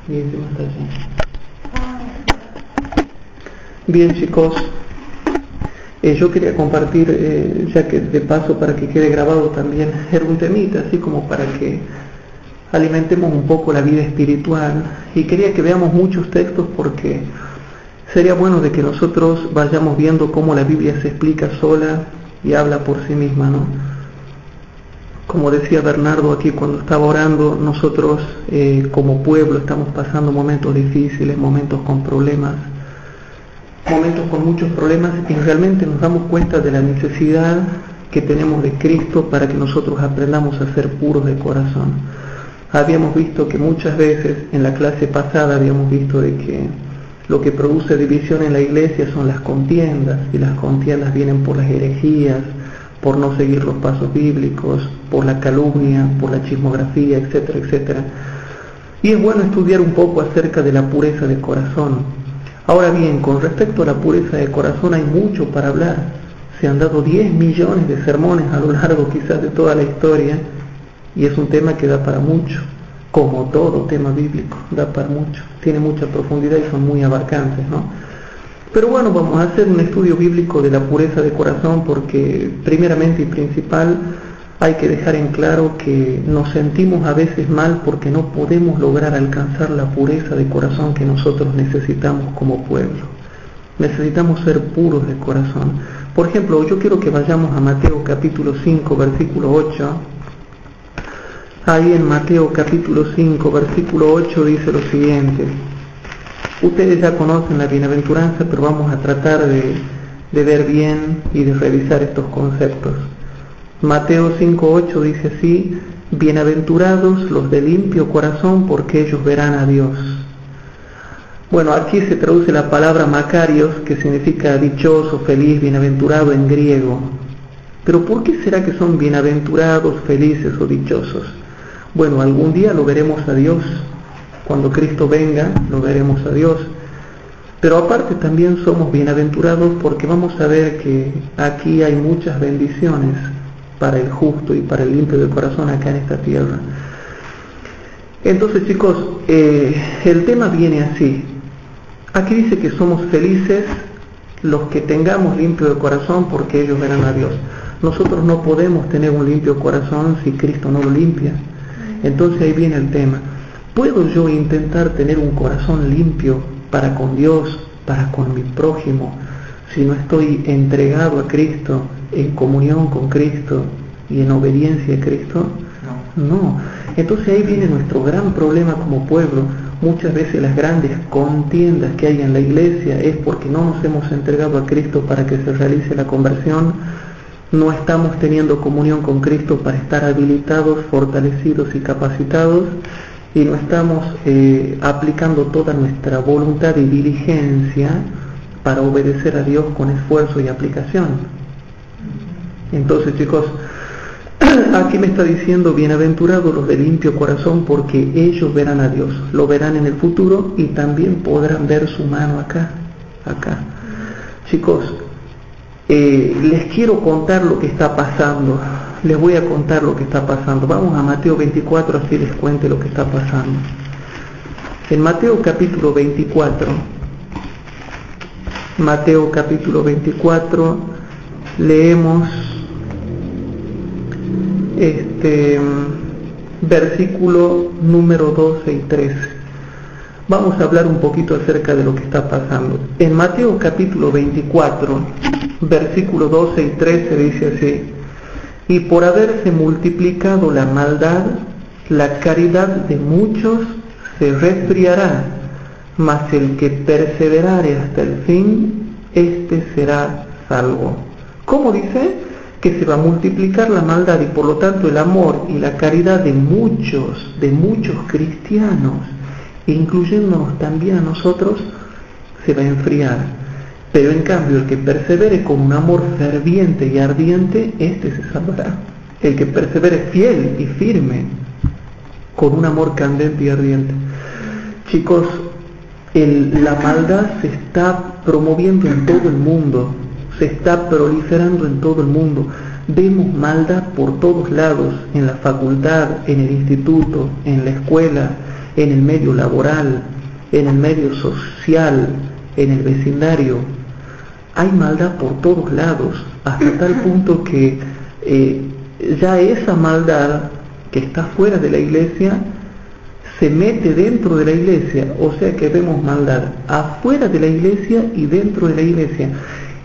Y encima está lleno. Bien, chicos, yo quería compartir, ya que de paso para que quede grabado también, era un temita, así como para que alimentemos un poco la vida espiritual, y quería que veamos muchos textos porque sería bueno de que nosotros vayamos viendo cómo la Biblia se explica sola y habla por sí misma, ¿no? Como decía Bernardo aquí cuando estaba orando, nosotros como pueblo estamos pasando momentos difíciles, momentos con problemas, momentos con muchos problemas, y realmente nos damos cuenta de la necesidad que tenemos de Cristo para que nosotros aprendamos a ser puros de corazón. Habíamos visto que muchas veces en la clase pasada habíamos visto de que lo que produce división en la iglesia son las contiendas, y las contiendas vienen por las herejías, por no seguir los pasos bíblicos, por la calumnia, por la chismografía, etcétera, etcétera. Y es bueno estudiar un poco acerca de la pureza de corazón. Ahora bien, con respecto a la pureza de corazón hay mucho para hablar. Se han dado 10 millones de sermones a lo largo quizás de toda la historia, y es un tema que da para mucho, como todo tema bíblico, da para mucho, tiene mucha profundidad y son muy abarcantes, ¿no? Pero bueno, vamos a hacer un estudio bíblico de la pureza de corazón porque primeramente y principal hay que dejar en claro que nos sentimos a veces mal porque no podemos lograr alcanzar la pureza de corazón que nosotros necesitamos como pueblo. Necesitamos ser puros de corazón. Por ejemplo, yo quiero que vayamos a Mateo capítulo 5, versículo 8. Ahí en Mateo capítulo 5, versículo 8 dice lo siguiente. Ustedes ya conocen la bienaventuranza, pero vamos a tratar de ver bien y de revisar estos conceptos. Mateo 5:8 dice así: bienaventurados los de limpio corazón, porque ellos verán a Dios. Bueno, aquí se traduce la palabra Macarios, que significa dichoso, feliz, bienaventurado en griego. Pero ¿por qué será que son bienaventurados, felices o dichosos? Bueno, algún día lo veremos a Dios. Cuando Cristo venga, lo veremos a Dios. Pero aparte también somos bienaventurados porque vamos a ver que aquí hay muchas bendiciones para el justo y para el limpio de corazón acá en esta tierra. Entonces, chicos, el tema viene así. Aquí dice que somos felices los que tengamos limpio de corazón porque ellos verán a Dios. Nosotros no podemos tener un limpio corazón si Cristo no lo limpia. Entonces ahí viene el tema. ¿Puedo yo intentar tener un corazón limpio para con Dios, para con mi prójimo, si no estoy entregado a Cristo, en comunión con Cristo y en obediencia a Cristo? No. Entonces ahí viene nuestro gran problema como pueblo. Muchas veces las grandes contiendas que hay en la iglesia es porque no nos hemos entregado a Cristo para que se realice la conversión. No estamos teniendo comunión con Cristo para estar habilitados, fortalecidos y capacitados, y no estamos aplicando toda nuestra voluntad y diligencia para obedecer a Dios con esfuerzo y aplicación. Entonces, chicos, aquí me está diciendo bienaventurados los de limpio corazón porque ellos verán a Dios, lo verán en el futuro y también podrán ver su mano acá. Chicos, les quiero contar lo que está pasando. Les voy a contar lo que está pasando. Vamos a Mateo 24, así les cuente lo que está pasando. En Mateo capítulo 24, leemos versículo número 12 y 13. Vamos a hablar un poquito acerca de lo que está pasando. En Mateo capítulo 24, versículo 12 y 13 dice así: y por haberse multiplicado la maldad, la caridad de muchos se resfriará, mas el que perseverare hasta el fin, éste será salvo. ¿Cómo dice? Que se va a multiplicar la maldad y por lo tanto el amor y la caridad de muchos cristianos, incluyéndonos también a nosotros, se va a enfriar. Pero en cambio el que persevere con un amor ferviente y ardiente, este se salvará. El que persevere fiel y firme con un amor candente y ardiente. Chicos, la maldad se está promoviendo en todo el mundo, se está proliferando en todo el mundo. Vemos maldad por todos lados, en la facultad, en el instituto, en la escuela, en el medio laboral, en el medio social, en el vecindario. Hay maldad por todos lados, hasta tal punto que ya esa maldad que está fuera de la iglesia se mete dentro de la iglesia, o sea que vemos maldad afuera de la iglesia y dentro de la iglesia,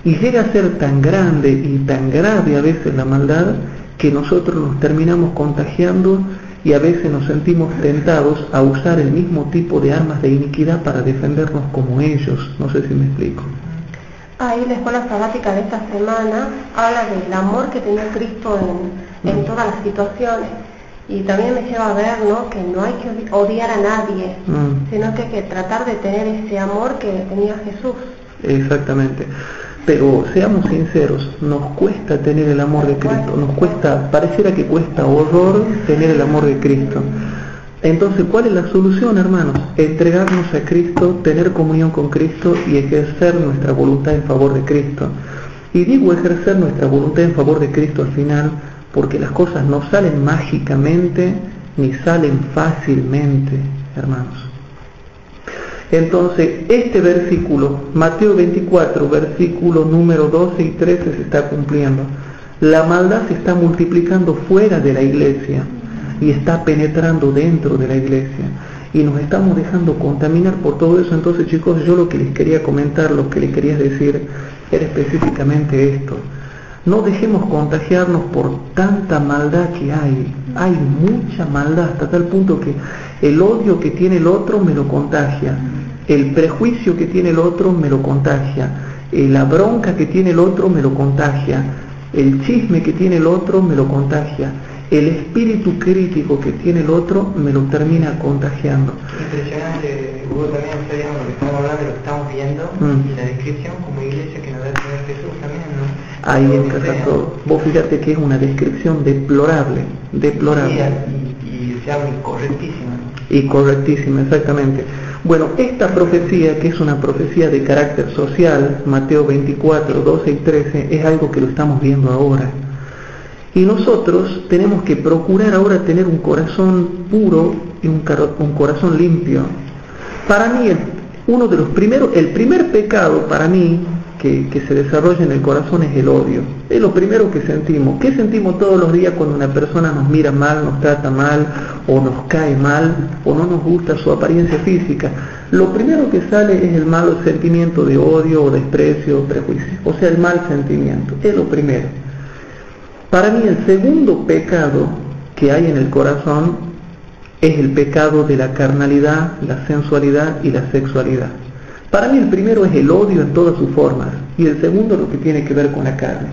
y llega a ser tan grande y tan grave a veces la maldad que nosotros nos terminamos contagiando y a veces nos sentimos tentados a usar el mismo tipo de armas de iniquidad para defendernos como ellos. No sé si me explico. Ahí la escuela sabática de esta semana habla del amor que tenía Cristo en todas las situaciones. Y también me lleva a ver, ¿no?, que no hay que odiar a nadie, sino que hay que tratar de tener ese amor que tenía Jesús. Exactamente. Pero seamos sinceros, nos cuesta tener el amor de Cristo, nos cuesta, pareciera que cuesta horror tener el amor de Cristo. Entonces, ¿cuál es la solución, hermanos? Entregarnos a Cristo, tener comunión con Cristo y ejercer nuestra voluntad en favor de Cristo. Y digo ejercer nuestra voluntad en favor de Cristo al final, porque las cosas no salen mágicamente ni salen fácilmente, hermanos. Entonces, este versículo, Mateo 24, versículo número 12 y 13 se está cumpliendo. La maldad se está multiplicando fuera de la iglesia y está penetrando dentro de la iglesia. Y nos estamos dejando contaminar por todo eso. Entonces, chicos, yo lo que les quería comentar, lo que les quería decir, era específicamente esto. No dejemos contagiarnos por tanta maldad que hay. Hay mucha maldad hasta tal punto que el odio que tiene el otro me lo contagia. El prejuicio que tiene el otro me lo contagia. La bronca que tiene el otro me lo contagia. El chisme que tiene el otro me lo contagia. El espíritu crítico que tiene el otro me lo termina contagiando. Impresionante, Hugo, también está viendo lo que estamos hablando, lo que estamos viendo, y la descripción como iglesia que nos da el Señor Jesús también, ¿no? Ahí encaja todo. Vos fíjate que es una descripción deplorable. Y se habla incorrectísima. Incorrectísima, exactamente. Bueno, esta profecía, que es una profecía de carácter social, Mateo 24, 12 y 13, es algo que lo estamos viendo ahora. Y nosotros tenemos que procurar ahora tener un corazón puro y un corazón limpio. Para mí, el primer pecado para mí que se desarrolla en el corazón es el odio. Es lo primero que sentimos. ¿Qué sentimos todos los días cuando una persona nos mira mal, nos trata mal, o nos cae mal, o no nos gusta su apariencia física? Lo primero que sale es el mal sentimiento de odio, o desprecio, o prejuicio. O sea, el mal sentimiento. Es lo primero. Para mí el segundo pecado que hay en el corazón es el pecado de la carnalidad, la sensualidad y la sexualidad. Para mí el primero es el odio en todas sus formas y el segundo lo que tiene que ver con la carne.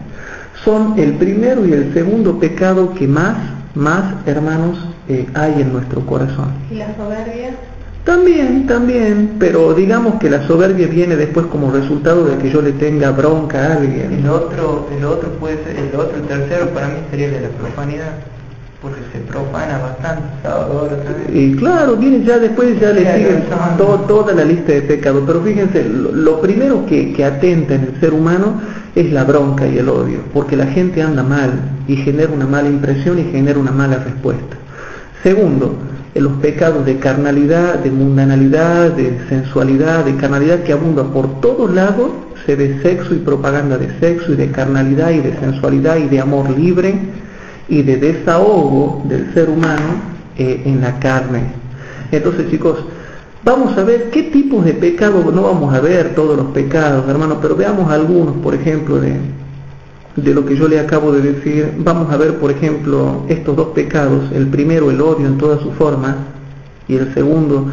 Son el primero y el segundo pecado que más hermanos, hay en nuestro corazón. ¿Y la soberbia? También, pero digamos que la soberbia viene después como resultado de que yo le tenga bronca a alguien. El otro puede ser, el tercero para mí sería el de la profanidad, porque se profana bastante, sábado, y claro, viene ya después, ya le sigue toda la lista de pecados, pero fíjense, lo primero que atenta en el ser humano es la bronca y el odio, porque la gente anda mal y genera una mala impresión y genera una mala respuesta. Segundo, los pecados de carnalidad, de mundanalidad, de sensualidad, de carnalidad que abundan por todos lados. Se ve sexo y propaganda de sexo y de carnalidad y de sensualidad y de amor libre y de desahogo del ser humano en la carne. Entonces, chicos, vamos a ver qué tipos de pecados. No vamos a ver todos los pecados, hermanos, pero veamos algunos, por ejemplo, de lo que yo le acabo de decir. Vamos a ver, por ejemplo, estos dos pecados. El primero, el odio en todas sus formas, y el segundo,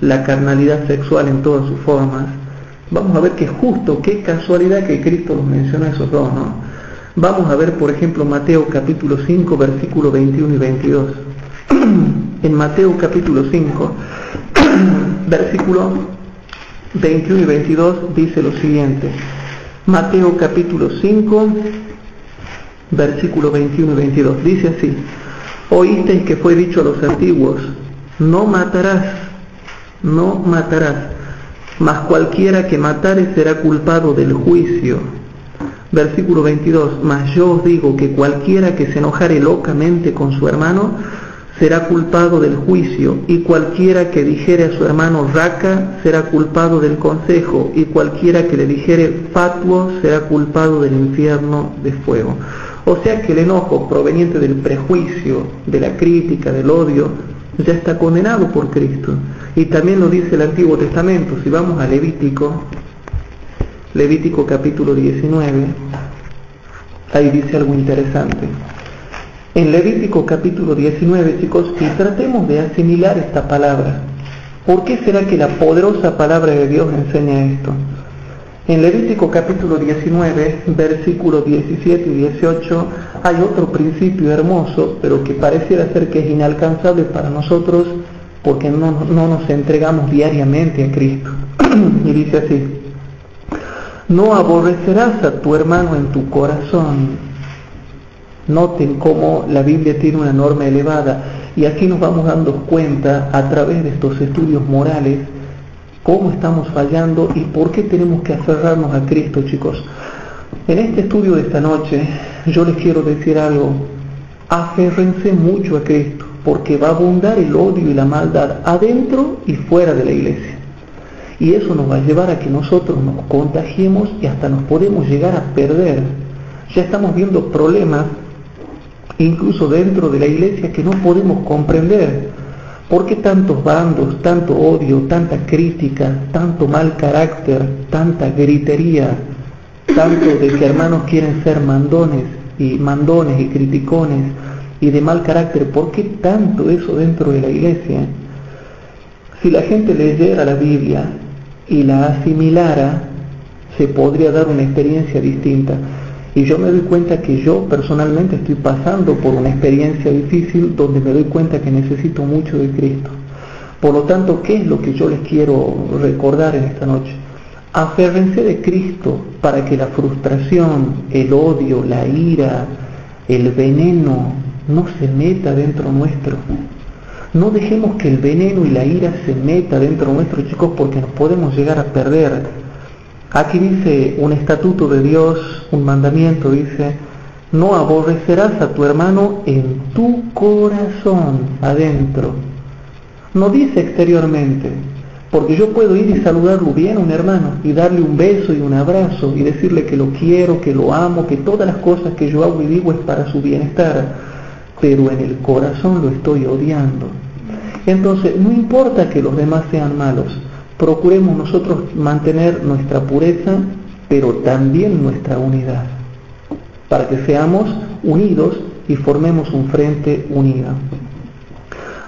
la carnalidad sexual en todas sus formas. Vamos a ver que justo, qué casualidad que Cristo los menciona esos dos, ¿no? Vamos a ver, por ejemplo, Mateo capítulo 5, versículo 21 y 22. En Mateo capítulo 5, versículo 21 y 22 dice lo siguiente. Mateo capítulo 5, versículo 21 y 22, dice así: oísteis que fue dicho a los antiguos, no matarás, mas cualquiera que matare será culpado del juicio. Versículo 22, mas yo os digo que cualquiera que se enojare locamente con su hermano será culpado del juicio, y cualquiera que dijere a su hermano raca será culpado del consejo, y cualquiera que le dijere fatuo será culpado del infierno de fuego. O sea que el enojo proveniente del prejuicio, de la crítica, del odio, ya está condenado por Cristo. Y también lo dice el Antiguo Testamento. Si vamos a Levítico capítulo 19, ahí dice algo interesante. En Levítico capítulo 19, chicos, y tratemos de asimilar esta palabra. ¿Por qué será que la poderosa palabra de Dios enseña esto? En Levítico capítulo 19, versículos 17 y 18, hay otro principio hermoso, pero que pareciera ser que es inalcanzable para nosotros porque no nos entregamos diariamente a Cristo. Y dice así: no aborrecerás a tu hermano en tu corazón. Noten cómo la Biblia tiene una norma elevada, y aquí nos vamos dando cuenta a través de estos estudios morales cómo estamos fallando y por qué tenemos que aferrarnos a Cristo, chicos. En este estudio de esta noche yo les quiero decir algo: aférrense mucho a Cristo, porque va a abundar el odio y la maldad adentro y fuera de la iglesia, y eso nos va a llevar a que nosotros nos contagiemos y hasta nos podemos llegar a perder. Ya estamos viendo problemas incluso dentro de la iglesia que no podemos comprender. ¿Por qué tantos bandos, tanto odio, tanta crítica, tanto mal carácter, tanta gritería, tanto de que hermanos quieren ser mandones y criticones y de mal carácter? ¿Por qué tanto eso dentro de la iglesia? Si la gente leyera la Biblia y la asimilara, se podría dar una experiencia distinta. Y yo me doy cuenta que yo personalmente estoy pasando por una experiencia difícil donde me doy cuenta que necesito mucho de Cristo. Por lo tanto, ¿qué es lo que yo les quiero recordar en esta noche? Aférrense de Cristo para que la frustración, el odio, la ira, el veneno no se meta dentro nuestro. No dejemos que el veneno y la ira se meta dentro nuestro, chicos, porque nos podemos llegar a perder. Aquí dice un estatuto de Dios, un mandamiento, dice: no aborrecerás a tu hermano en tu corazón, adentro. No dice exteriormente, porque yo puedo ir y saludarlo bien a un hermano, y darle un beso y un abrazo, y decirle que lo quiero, que lo amo, que todas las cosas que yo hago y digo es para su bienestar, pero en el corazón lo estoy odiando. Entonces, no importa que los demás sean malos, procuremos nosotros mantener nuestra pureza, pero también nuestra unidad, para que seamos unidos y formemos un frente unido.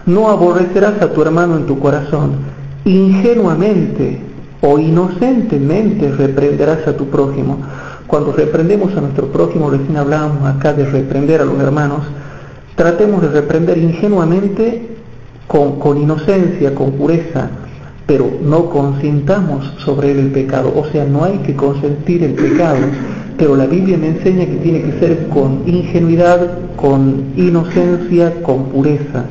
No aborrecerás a tu hermano en tu corazón, ingenuamente o inocentemente reprenderás a tu prójimo. Cuando reprendemos a nuestro prójimo, recién hablábamos acá de reprender a los hermanos, tratemos de reprender ingenuamente, con inocencia, con pureza, pero no consintamos sobre él el pecado. O sea, no hay que consentir el pecado, pero la Biblia me enseña que tiene que ser con ingenuidad, con inocencia, con pureza.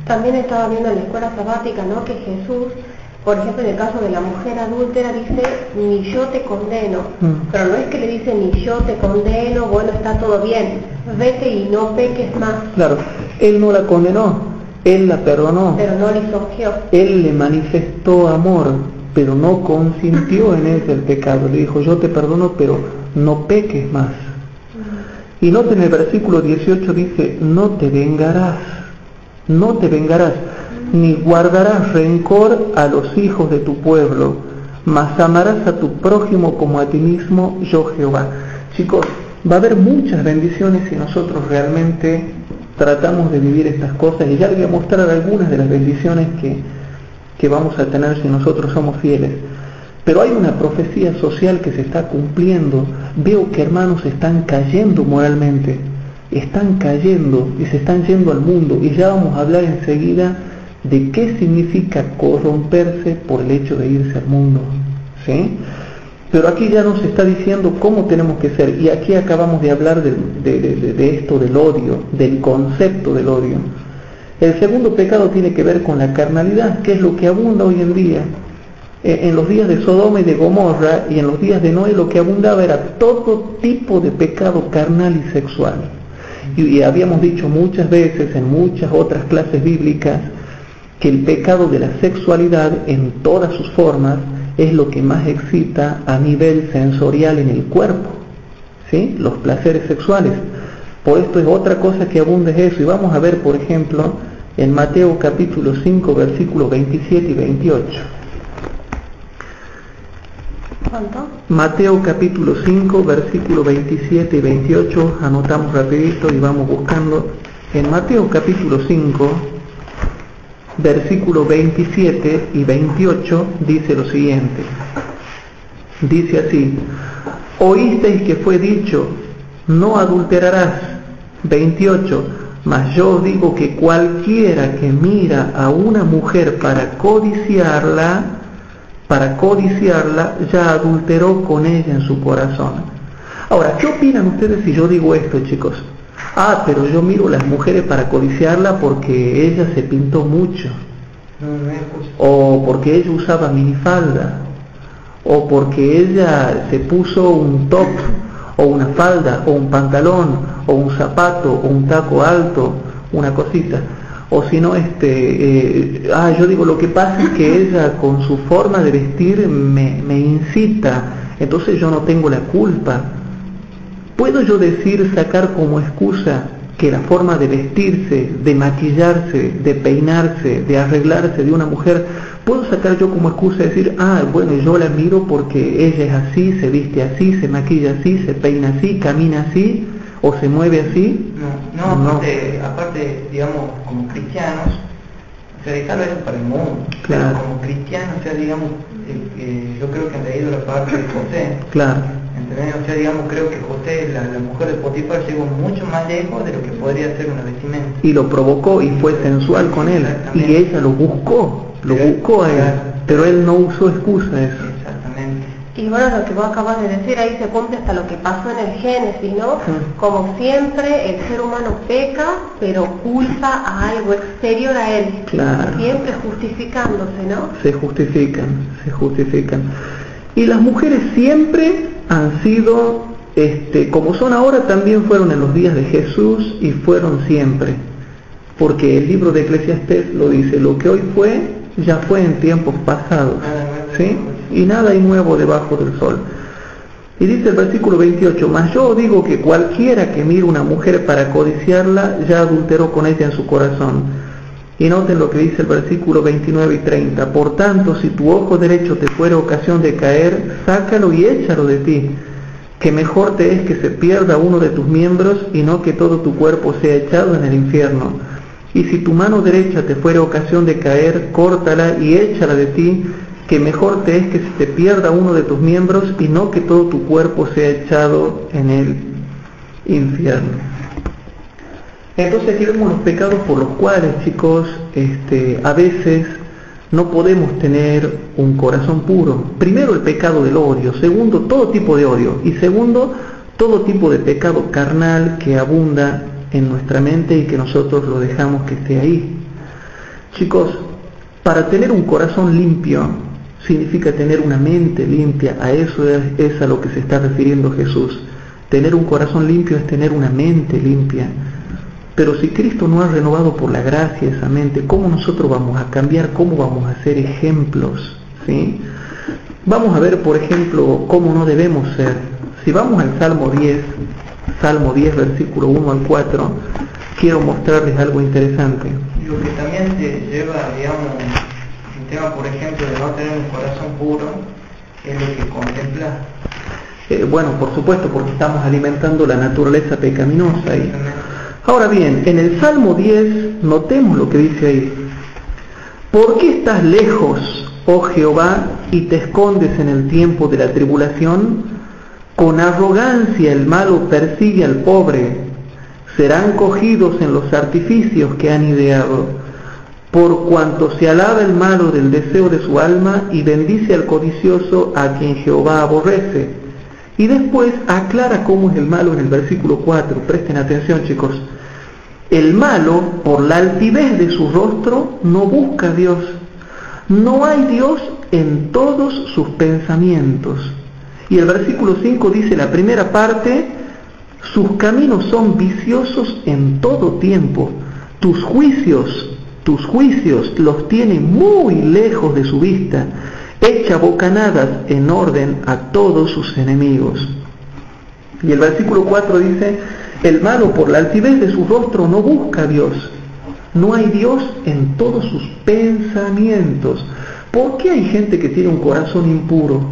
También estaba viendo en la escuela sabática, ¿no?, que Jesús, por ejemplo, en el caso de la mujer adúltera, dice: ni yo te condeno. Pero no es que le dice: ni yo te condeno, bueno, está todo bien, vete y no peques más. Claro, él no la condenó, él la perdonó, pero no lisonjeó. Él le manifestó amor, pero no consintió en ese el pecado. Le dijo: yo te perdono, pero no peques más. Y noten el versículo 18, dice: no te vengarás, ni guardarás rencor a los hijos de tu pueblo, mas amarás a tu prójimo como a ti mismo, yo Jehová. Chicos, va a haber muchas bendiciones si nosotros realmente tratamos de vivir estas cosas, y ya les voy a mostrar algunas de las bendiciones que vamos a tener si nosotros somos fieles. Pero hay una profecía social que se está cumpliendo. Veo que hermanos están cayendo moralmente, están cayendo y se están yendo al mundo, y ya vamos a hablar enseguida de qué significa corromperse por el hecho de irse al mundo, ¿sí? Pero aquí ya nos está diciendo cómo tenemos que ser, y aquí acabamos de hablar de esto del odio, del concepto del odio. El segundo pecado tiene que ver con la carnalidad, que es lo que abunda hoy en día. En los días de Sodoma y de Gomorra y en los días de Noé, lo que abundaba era todo tipo de pecado carnal y sexual. y habíamos dicho muchas veces en muchas otras clases bíblicas que el pecado de la sexualidad en todas sus formas es lo que más excita a nivel sensorial en el cuerpo, ¿sí? Los placeres sexuales. Por esto es otra cosa que abunda es eso. Y vamos a ver, por ejemplo, en Mateo capítulo 5, versículos 27 y 28. ¿Cuánto? Mateo capítulo 5, versículos 27 y 28. Anotamos rapidito y vamos buscando. En Mateo capítulo 5, versículos 27 y 28 dice lo siguiente. Dice así: oísteis que fue dicho, no adulterarás. 28. Mas yo os digo que cualquiera que mira a una mujer para codiciarla, ya adulteró con ella en su corazón. Ahora, ¿qué opinan ustedes si yo digo esto, chicos? Pero yo miro a las mujeres para codiciarla porque ella se pintó mucho, o porque ella usaba minifalda, o porque ella se puso un top, o una falda, o un pantalón, o un zapato, o un taco alto, una cosita. O si no, yo digo, lo que pasa es que ella con su forma de vestir me incita, entonces yo no tengo la culpa. ¿Puedo yo sacar como excusa que la forma de vestirse, de maquillarse, de peinarse, de arreglarse de una mujer, puedo sacar yo como excusa decir, bueno, yo la miro porque ella es así, se viste así, se maquilla así, se peina así, camina así, o se mueve así? No. Aparte, digamos, como cristianos, o sea, dejarlo eso para el mundo. Claro. Pero como cristianos, o sea, digamos, yo creo que han leído la parte de José. Claro. ¿Entendés? O sea, digamos, creo que José, la mujer de Potifar, llegó mucho más lejos de lo que podría ser una vestimenta. Y lo provocó y fue sensual con él. Y ella lo buscó a él. Pero él no usó excusa a eso. Exactamente. Y bueno, lo que vos acabas de decir ahí se cumple hasta lo que pasó en el Génesis, ¿no? Como siempre, el ser humano peca, pero culpa a algo exterior a él. Claro. Siempre justificándose, ¿no? Se justifican. Y las mujeres siempre han sido, como son ahora, también fueron en los días de Jesús y fueron siempre. Porque el libro de Eclesiastés lo dice, lo que hoy fue, ya fue en tiempos pasados. ¿Sí? Y nada hay nuevo debajo del sol. Y dice el versículo 28, mas yo digo que cualquiera que mire una mujer para codiciarla, ya adulteró con ella en su corazón. Y noten lo que dice el versículo 29 y 30, por tanto, si tu ojo derecho te fuera ocasión de caer, sácalo y échalo de ti, que mejor te es que se pierda uno de tus miembros y no que todo tu cuerpo sea echado en el infierno. Y si tu mano derecha te fuera ocasión de caer, córtala y échala de ti, que mejor te es que se te pierda uno de tus miembros y no que todo tu cuerpo sea echado en el infierno. Entonces aquí vemos los pecados por los cuales, chicos, a veces no podemos tener un corazón puro. Primero, el pecado del odio. Segundo, todo tipo de odio. Y segundo, todo tipo de pecado carnal que abunda en nuestra mente y que nosotros lo dejamos que esté ahí. Chicos, para tener un corazón limpio significa tener una mente limpia. A eso es a lo que se está refiriendo Jesús. Tener un corazón limpio es tener una mente limpia. Pero si Cristo no ha renovado por la gracia esa mente, ¿cómo nosotros vamos a cambiar? ¿Cómo vamos a ser ejemplos? ¿Sí? Vamos a ver, por ejemplo, cómo no debemos ser. Si vamos al Salmo 10, versículo 1 al 4, quiero mostrarles algo interesante. Lo que también te lleva, digamos, el tema, por ejemplo, de no tener un corazón puro, es lo que contempla. Bueno, por supuesto, porque estamos alimentando la naturaleza pecaminosa ahí. Ahora bien, en el Salmo 10, notemos lo que dice ahí. ¿Por qué estás lejos, oh Jehová, y te escondes en el tiempo de la tribulación? Con arrogancia el malo persigue al pobre. Serán cogidos en los artificios que han ideado. Por cuanto se alaba el malo del deseo de su alma y bendice al codicioso a quien Jehová aborrece. Y después aclara cómo es el malo en el versículo 4. Presten atención, chicos. El malo, por la altivez de su rostro, no busca a Dios. No hay Dios en todos sus pensamientos. Y el versículo 5 dice la primera parte, Sus caminos son viciosos en todo tiempo. Tus juicios los tiene muy lejos de su vista. Echa bocanadas en orden a todos sus enemigos. Y el versículo 4 dice: el malo por la altivez de su rostro no busca a Dios. No hay Dios en todos sus pensamientos. ¿Por qué hay gente que tiene un corazón impuro?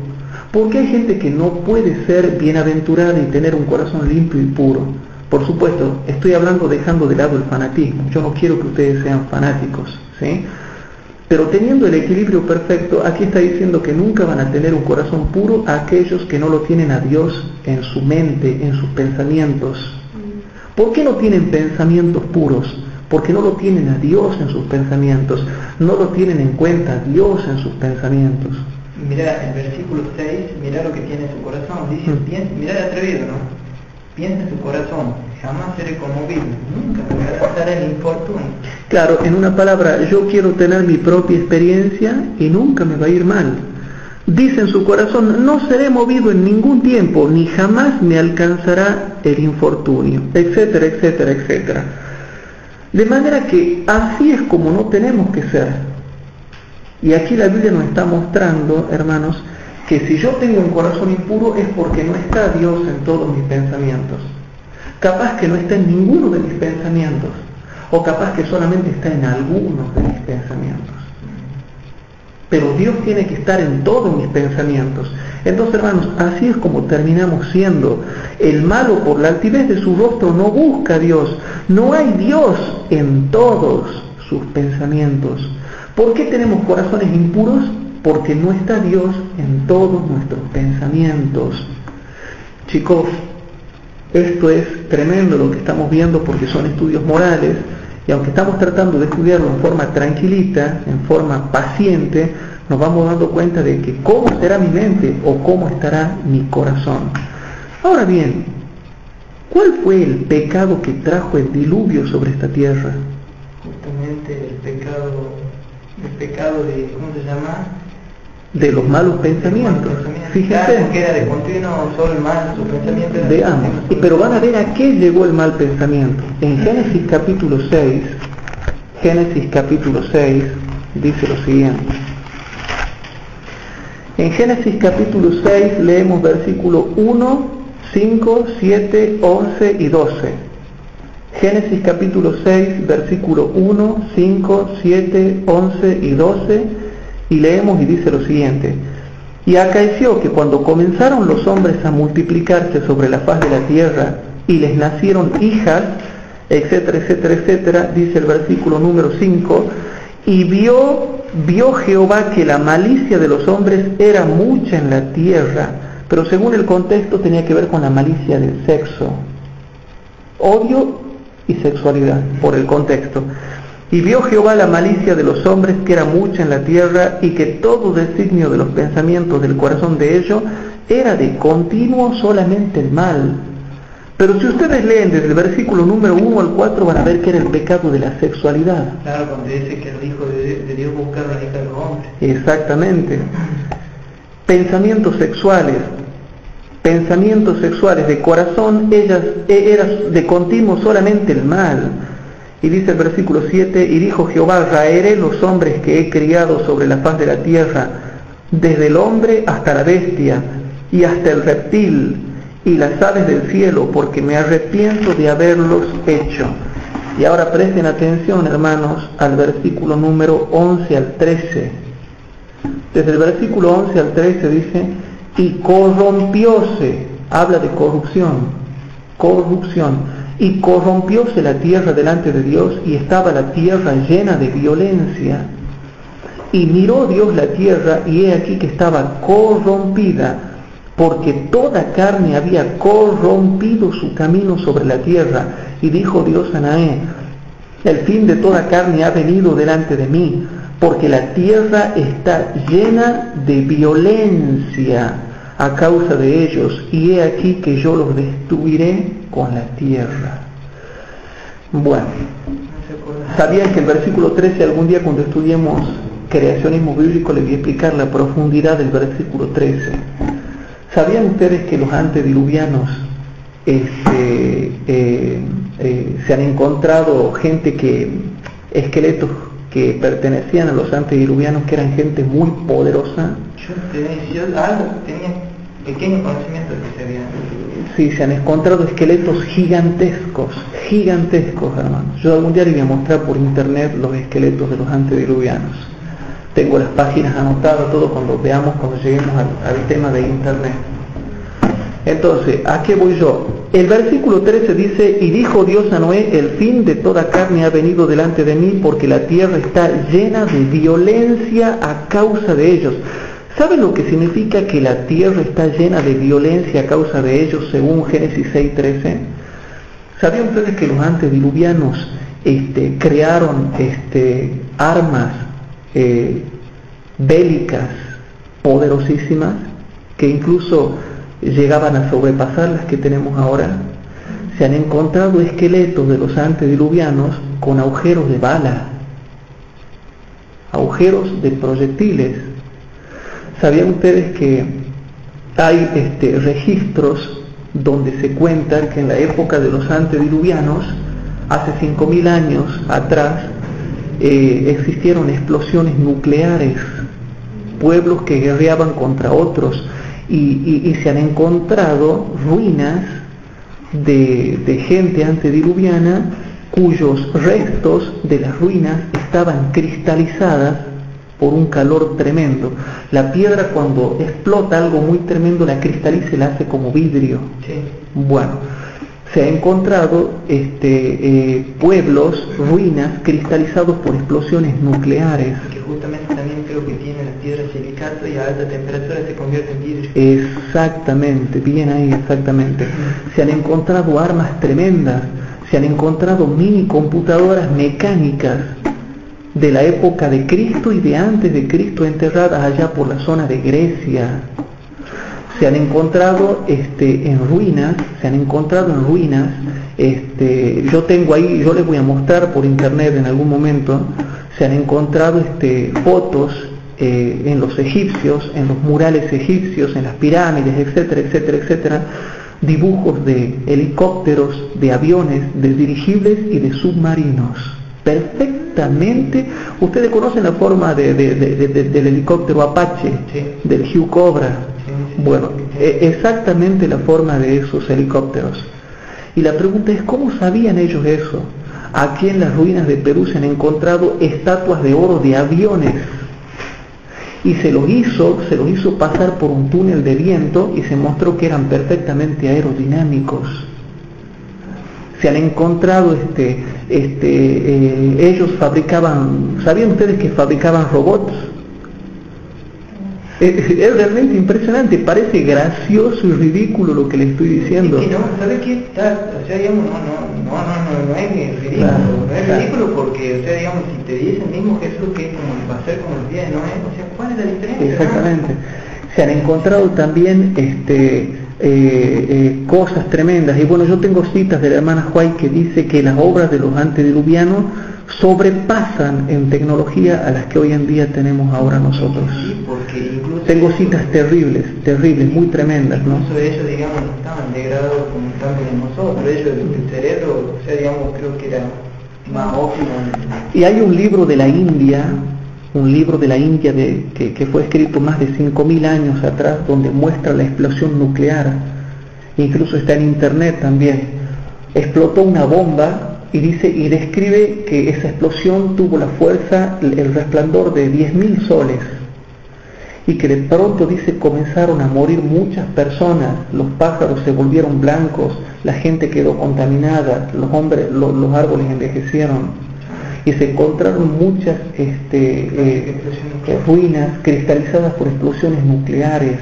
¿Por qué hay gente que no puede ser bienaventurada y tener un corazón limpio y puro? Por supuesto, estoy hablando dejando de lado el fanatismo. Yo no quiero que ustedes sean fanáticos, ¿sí? Pero teniendo el equilibrio perfecto, aquí está diciendo que nunca van a tener un corazón puro aquellos que no lo tienen a Dios en su mente, en sus pensamientos. ¿Por qué no tienen pensamientos puros? Porque no lo tienen a Dios en sus pensamientos, no lo tienen en cuenta a Dios en sus pensamientos. Mira el versículo 6, mira lo que tiene en su corazón. Dice, mira el atrevido, ¿no? Piensa en su corazón, jamás seré conmovido, nunca me va a alcanzar el infortunio. Claro, en una palabra, yo quiero tener mi propia experiencia y nunca me va a ir mal. Dice en su corazón, no seré movido en ningún tiempo, ni jamás me alcanzará el infortunio, etcétera, etcétera, etcétera. De manera que así es como no tenemos que ser. Y aquí la Biblia nos está mostrando, hermanos, que si yo tengo un corazón impuro es porque no está Dios en todos mis pensamientos. Capaz que no está en ninguno de mis pensamientos, o capaz que solamente está en algunos de mis pensamientos. Pero Dios tiene que estar en todos mis pensamientos. Entonces, hermanos, así es como terminamos siendo. El malo por la altivez de su rostro no busca a Dios. No hay Dios en todos sus pensamientos. ¿Por qué tenemos corazones impuros? Porque no está Dios en todos nuestros pensamientos. Chicos, esto es tremendo lo que estamos viendo porque son estudios morales, y aunque estamos tratando de estudiarlo en forma tranquilita, en forma paciente, nos vamos dando cuenta de que cómo será mi mente o cómo estará mi corazón. Ahora bien, ¿cuál fue el pecado que trajo el diluvio sobre esta tierra? Justamente el pecado de, ¿cómo se llama? De los malos pensamientos. Fíjense. Claro, porque era de continuo solo el mal, su pensamiento era veamos, pero van a ver a qué llegó el mal pensamiento. En Génesis capítulo 6, dice lo siguiente. En Génesis capítulo 6 leemos versículo 1, 5, 7, 11 y 12. Génesis capítulo 6, versículo 1, 5, 7, 11 y 12. Y leemos y dice lo siguiente: y acaeció que cuando comenzaron los hombres a multiplicarse sobre la faz de la tierra y les nacieron hijas, etcétera, etcétera, etcétera, dice el versículo número 5, y vio Jehová que la malicia de los hombres era mucha en la tierra, pero según el contexto tenía que ver con la malicia del sexo, odio y sexualidad, por el contexto. Y vio Jehová la malicia de los hombres que era mucha en la tierra, y que todo designio de los pensamientos del corazón de ellos era de continuo solamente el mal. Pero si ustedes leen desde el versículo número 1 al 4 van a ver que era el pecado de la sexualidad. Claro, cuando dice que el Hijo de Dios buscaba la hija de los hombres. Exactamente. Pensamientos sexuales de corazón, ellas era de continuo solamente el mal. Y dice el versículo 7, y dijo Jehová, raeré los hombres que he criado sobre la faz de la tierra, desde el hombre hasta la bestia, y hasta el reptil, y las aves del cielo, porque me arrepiento de haberlos hecho. Y ahora presten atención, hermanos, al versículo número 11 al 13. Desde el versículo 11 al 13 dice, y corrompióse, habla de corrupción, y corrompióse la tierra delante de Dios, y estaba la tierra llena de violencia. Y miró Dios la tierra, y he aquí que estaba corrompida, porque toda carne había corrompido su camino sobre la tierra. Y dijo Dios a Noé, el fin de toda carne ha venido delante de mí, porque la tierra está llena de violencia a causa de ellos, y he aquí que yo los destruiré con la tierra. Bueno, ¿sabían que el versículo 13 algún día cuando estudiemos creacionismo bíblico les voy a explicar la profundidad del versículo 13? ¿Sabían ustedes que los antediluvianos se han encontrado esqueletos que pertenecían a los antediluvianos, que eran gente muy poderosa. Yo algo tenía pequeño conocimiento de que se había... Sí, se han encontrado esqueletos gigantescos, hermanos. Yo algún día les voy a mostrar por internet los esqueletos de los antediluvianos. Tengo las páginas anotadas, todo cuando lleguemos al tema de internet. Entonces, ¿a qué voy yo? El versículo 13 dice: y dijo Dios a Noé, el fin de toda carne ha venido delante de mí, porque la tierra está llena de violencia a causa de ellos. ¿Saben lo que significa que la tierra está llena de violencia a causa de ellos, según Génesis 6:13? ¿Sabían ustedes que los antediluvianos crearon armas bélicas poderosísimas, que incluso llegaban a sobrepasar las que tenemos ahora? Se han encontrado esqueletos de los antediluvianos con agujeros de bala, agujeros de proyectiles. ¿Sabían ustedes que hay registros donde se cuenta que en la época de los antediluvianos, hace 5.000 años atrás, existieron explosiones nucleares, pueblos que guerreaban contra otros, y se han encontrado ruinas de gente antediluviana cuyos restos de las ruinas estaban cristalizadas por un calor tremendo. La piedra, cuando explota algo muy tremendo, la cristaliza y la hace como vidrio. Sí. Bueno, se ha encontrado pueblos, ruinas cristalizados por explosiones nucleares. Que justamente también creo que tiene la piedra silicato y a alta temperatura se convierte en vidrio. Exactamente, bien ahí, exactamente. Se han encontrado armas tremendas, se han encontrado mini computadoras mecánicas de la época de Cristo y de antes de Cristo, enterradas allá por la zona de Grecia. Se han encontrado en ruinas, yo tengo ahí, yo les voy a mostrar por internet en algún momento. Se han encontrado fotos en los egipcios, en los murales egipcios, en las pirámides, etcétera, etcétera, etcétera, dibujos de helicópteros, de aviones, de dirigibles y de submarinos. Perfectamente. Ustedes conocen la forma del helicóptero Apache, sí, del Hugh Cobra. Sí. Bueno, exactamente la forma de esos helicópteros. Y la pregunta es, ¿cómo sabían ellos eso? Aquí en las ruinas de Perú se han encontrado estatuas de oro de aviones, y se los hizo pasar por un túnel de viento, y se mostró que eran perfectamente aerodinámicos. Se han encontrado ellos fabricaban, ¿sabían ustedes que fabricaban robots? Es realmente impresionante, parece gracioso y ridículo lo que le estoy diciendo. Es que no, ¿sabe qué? O sea, digamos, no es ridículo, Claro, no es claro. ridículo porque, o sea, digamos, si te dice el mismo Jesús que es como va a ser como el día de Noé, o sea, ¿cuál es la diferencia? Exactamente. Se han encontrado también cosas tremendas, y bueno, yo tengo citas de la hermana White que dice que las obras de los antediluvianos sobrepasan en tecnología a las que hoy en día tenemos ahora nosotros. Sí, porque incluso... Tengo citas terribles, muy tremendas, ¿no? Incluso ellos, digamos, no estaban degradados como están en nosotros, ellos, el cerebro, o sea, digamos, creo que era más óptimo. Y hay un libro de la India, que fue escrito más de 5.000 años atrás, donde muestra la explosión nuclear. Incluso está en internet también. Explotó una bomba y describe que esa explosión tuvo la fuerza, el resplandor de 10.000 soles, y que de pronto, dice, comenzaron a morir muchas personas, los pájaros se volvieron blancos, la gente quedó contaminada, los árboles envejecieron, y se encontraron muchas ruinas cristalizadas por explosiones nucleares.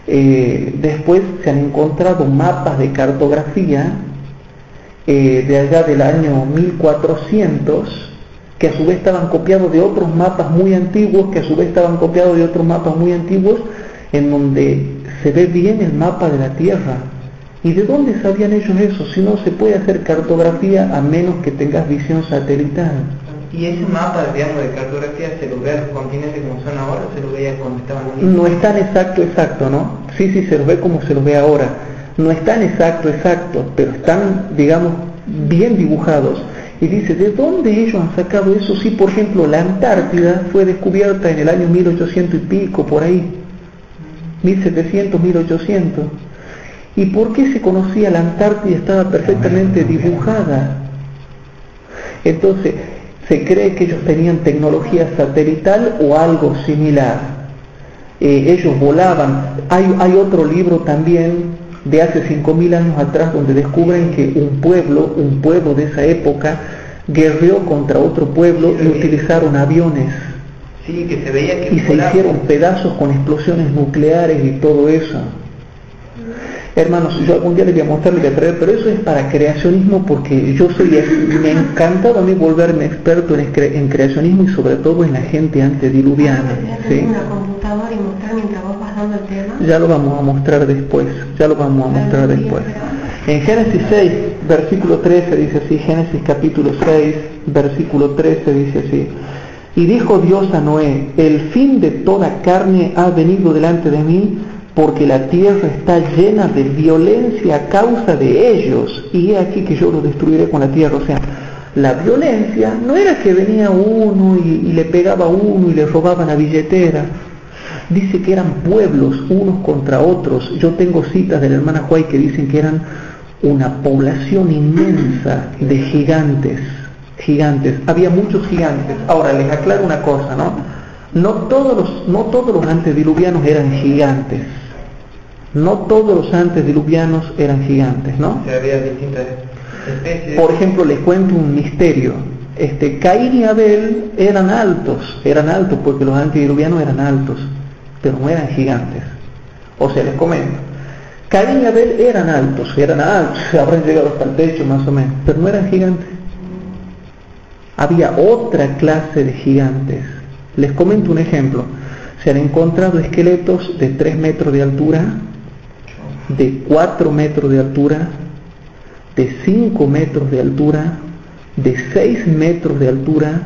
Después se han encontrado mapas de cartografía de allá del año 1400, que a su vez estaban copiados de otros mapas muy antiguos, en donde se ve bien el mapa de la Tierra. ¿Y de dónde sabían ellos eso? Si no se puede hacer cartografía a menos que tengas visión satelital. Y ese mapa, digamos, de cartografía, ¿se lo ve a los continentes como son ahora o se lo veía cuando estaban unidos? No es tan exacto, ¿no? Sí, se lo ve como se lo ve ahora. no están exactos, pero están, digamos, bien dibujados. Y dice, ¿de dónde ellos han sacado eso? Si, por ejemplo, la Antártida fue descubierta en el año 1800 y pico, por ahí, 1700, 1800. ¿Y por qué se conocía la Antártida? Estaba perfectamente dibujada. Entonces, se cree que ellos tenían tecnología satelital o algo similar. Ellos volaban. Hay otro libro también de hace 5000 años atrás donde descubren que un pueblo de esa época guerreó contra otro pueblo y utilizaron aviones. Sí, que se veía que y se hicieron pedazos con explosiones nucleares y todo eso. Hermanos, yo algún día les voy a mostrar, les voy a traer, pero eso es para creacionismo, porque me ha encantado a mí volverme experto en creacionismo y sobre todo en la gente antediluviana. ¿Sí? Una computadora y mostrar mientras vos vas dando el tema. Ya lo vamos a mostrar después, En Génesis 6, versículo 13 dice así, Génesis capítulo 6, versículo 13 dice así: y dijo Dios a Noé, el fin de toda carne ha venido delante de mí, porque la tierra está llena de violencia a causa de ellos, y he aquí que yo los destruiré con la tierra. O sea, la violencia no era que venía uno y le pegaba a uno y le robaban la billetera. Dice que eran pueblos unos contra otros. Yo tengo citas de la hermana Huay que dicen que eran una población inmensa de gigantes. Había muchos gigantes. Ahora les aclaro una cosa, ¿no? No todos los antediluvianos eran gigantes. No todos los antediluvianos eran gigantes, ¿no? Había distintas especies. Por ejemplo, les cuento un misterio. Caín y Abel eran altos porque los antediluvianos eran altos, pero no eran gigantes. O sea, les comento. Caín y Abel eran altos, habrán llegado hasta el techo más o menos, pero no eran gigantes. Había otra clase de gigantes. Les comento un ejemplo. Se han encontrado esqueletos de 3 metros de altura, de 4 metros de altura, de 5 metros de altura, de 6 metros de altura,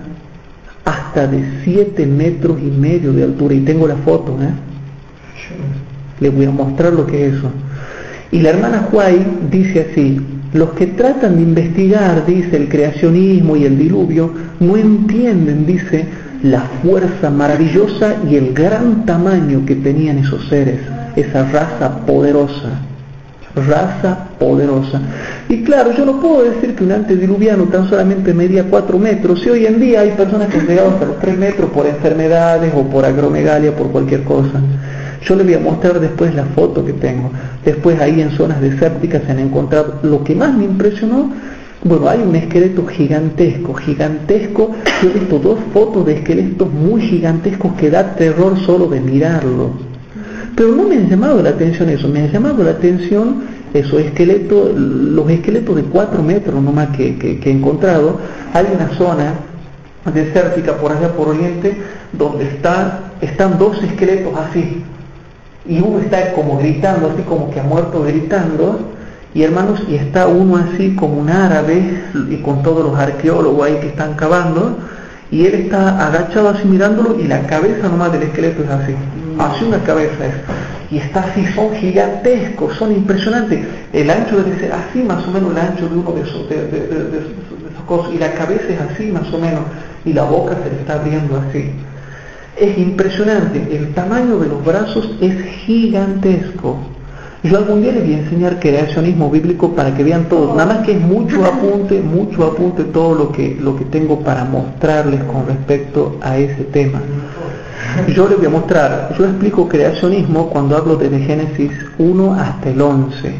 hasta de 7 metros y medio de altura. Y tengo la foto, Les voy a mostrar lo que es eso. Y la hermana Huay dice así: los que tratan de investigar, dice, el creacionismo y el diluvio, no entienden, dice, la fuerza maravillosa y el gran tamaño que tenían esos seres, esa raza poderosa. Y claro, yo no puedo decir que un antediluviano tan solamente medía 4 metros, si hoy en día hay personas que han llegado hasta los 3 metros por enfermedades o por agromegalia, por cualquier cosa. Yo les voy a mostrar después la foto que tengo. Después ahí en zonas desérticas se han encontrado. Lo que más me impresionó, bueno, hay un esqueleto gigantesco. Yo he visto 2 fotos de esqueletos muy gigantescos que da terror solo de mirarlo. Pero no me han llamado la atención eso, me han llamado la atención esos esqueletos, los esqueletos de 4 metros nomás que he encontrado. Hay una zona desértica por allá por Oriente donde están 2 esqueletos así. Y uno está como gritando, así como que ha muerto gritando, y hermanos, y está uno así como un árabe, y con todos los arqueólogos ahí que están cavando, y él está agachado así mirándolo, y la cabeza nomás del esqueleto es así una cabeza es, y está así, son gigantescos, son impresionantes. El ancho debe ser así más o menos el ancho de uno de esos cosas, y la cabeza es así más o menos, y la boca se le está abriendo así. Es impresionante, el tamaño de los brazos es gigantesco. Yo algún día les voy a enseñar creacionismo bíblico para que vean todo, nada más que es mucho apunte todo lo que tengo para mostrarles con respecto a ese tema. Yo les voy a mostrar, yo explico creacionismo cuando hablo desde Génesis 1 hasta el 11,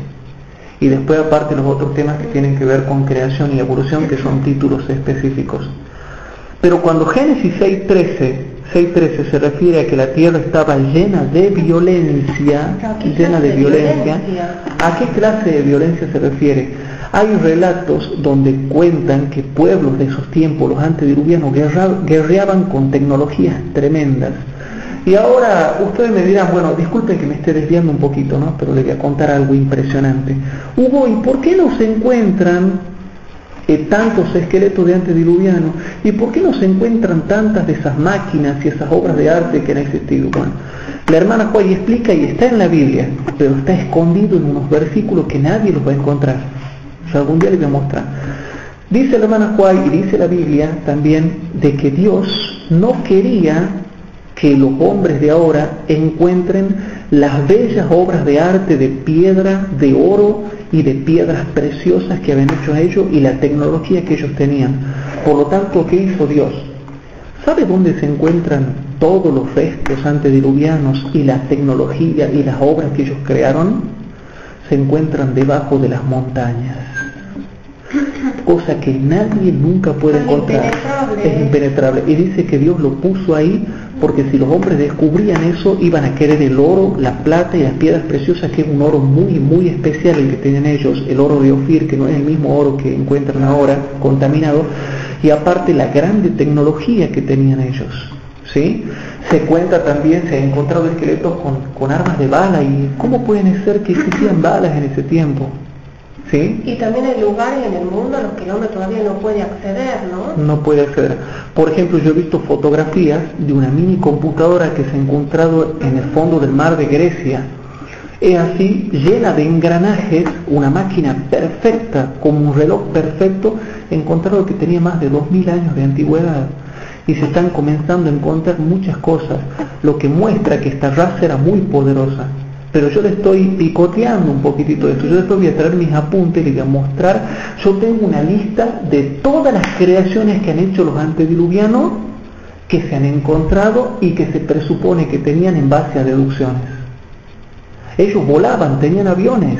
y después aparte los otros temas que tienen que ver con creación y evolución, que son títulos específicos. Pero cuando Génesis 6.13 se refiere a que la tierra estaba llena de violencia, ¿a qué clase de violencia se refiere? Hay relatos donde cuentan que pueblos de esos tiempos, los antediluvianos, guerreaban con tecnologías tremendas. Y ahora ustedes me dirán, bueno, disculpen que me esté desviando un poquito, ¿no? Pero les voy a contar algo impresionante. Hugo, ¿y por qué no se encuentran tantos esqueletos de antediluvianos? ¿Y por qué no se encuentran tantas de esas máquinas y esas obras de arte que han existido? Bueno, La hermana Huay explica y está en la Biblia, pero está escondido en unos versículos que nadie los va a encontrar. Yo algún día les voy a mostrar. Dice la hermana Huay y dice la Biblia también de que Dios no quería que los hombres de ahora encuentren las bellas obras de arte de piedra, de oro y de piedras preciosas que habían hecho ellos y la tecnología que ellos tenían. Por lo tanto, ¿qué hizo Dios? ¿Sabe dónde se encuentran todos los restos antediluvianos y la tecnología y las obras que ellos crearon? Se encuentran debajo de las montañas. Cosa que nadie nunca puede encontrar. Es impenetrable. Y dice que Dios lo puso ahí porque si los hombres descubrían eso, iban a querer el oro, la plata y las piedras preciosas, que es un oro muy, muy especial el que tienen ellos, el oro de Ofir, que no es el mismo oro que encuentran ahora, contaminado, y aparte la grande tecnología que tenían ellos, ¿sí? Se cuenta también, se han encontrado esqueletos con armas de bala, y ¿cómo pueden ser que existían balas en ese tiempo? ¿Sí? Y también hay lugares en el mundo a los que el hombre todavía no puede acceder, ¿no? No puede acceder. Por ejemplo, yo he visto fotografías de una mini computadora que se ha encontrado en el fondo del mar de Grecia. Es así, llena de engranajes, una máquina perfecta, como un reloj perfecto, encontrado que tenía más de 2000 años de antigüedad. Y se están comenzando a encontrar muchas cosas, lo que muestra que esta raza era muy poderosa. Pero yo le estoy picoteando un poquitito de esto. Yo después voy a traer mis apuntes y les voy a mostrar. Yo tengo una lista de todas las creaciones que han hecho los antediluvianos, que se han encontrado y que se presupone que tenían en base a deducciones. Ellos volaban, tenían aviones.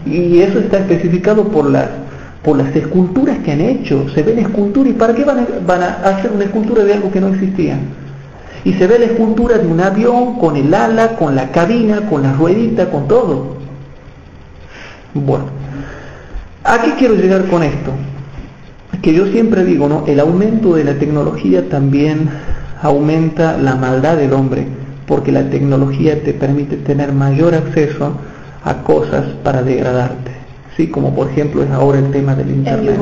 Y eso está especificado por las esculturas que han hecho. Se ven esculturas, ¿y para qué van a hacer una escultura de algo que no existía? Y se ve la escultura de un avión con el ala, con la cabina, con la ruedita, con todo. Bueno, ¿a qué quiero llegar con esto? Que yo siempre digo, ¿no? El aumento de la tecnología también aumenta la maldad del hombre, porque la tecnología te permite tener mayor acceso a cosas para degradarte, ¿sí? Como por ejemplo es ahora el tema del internet.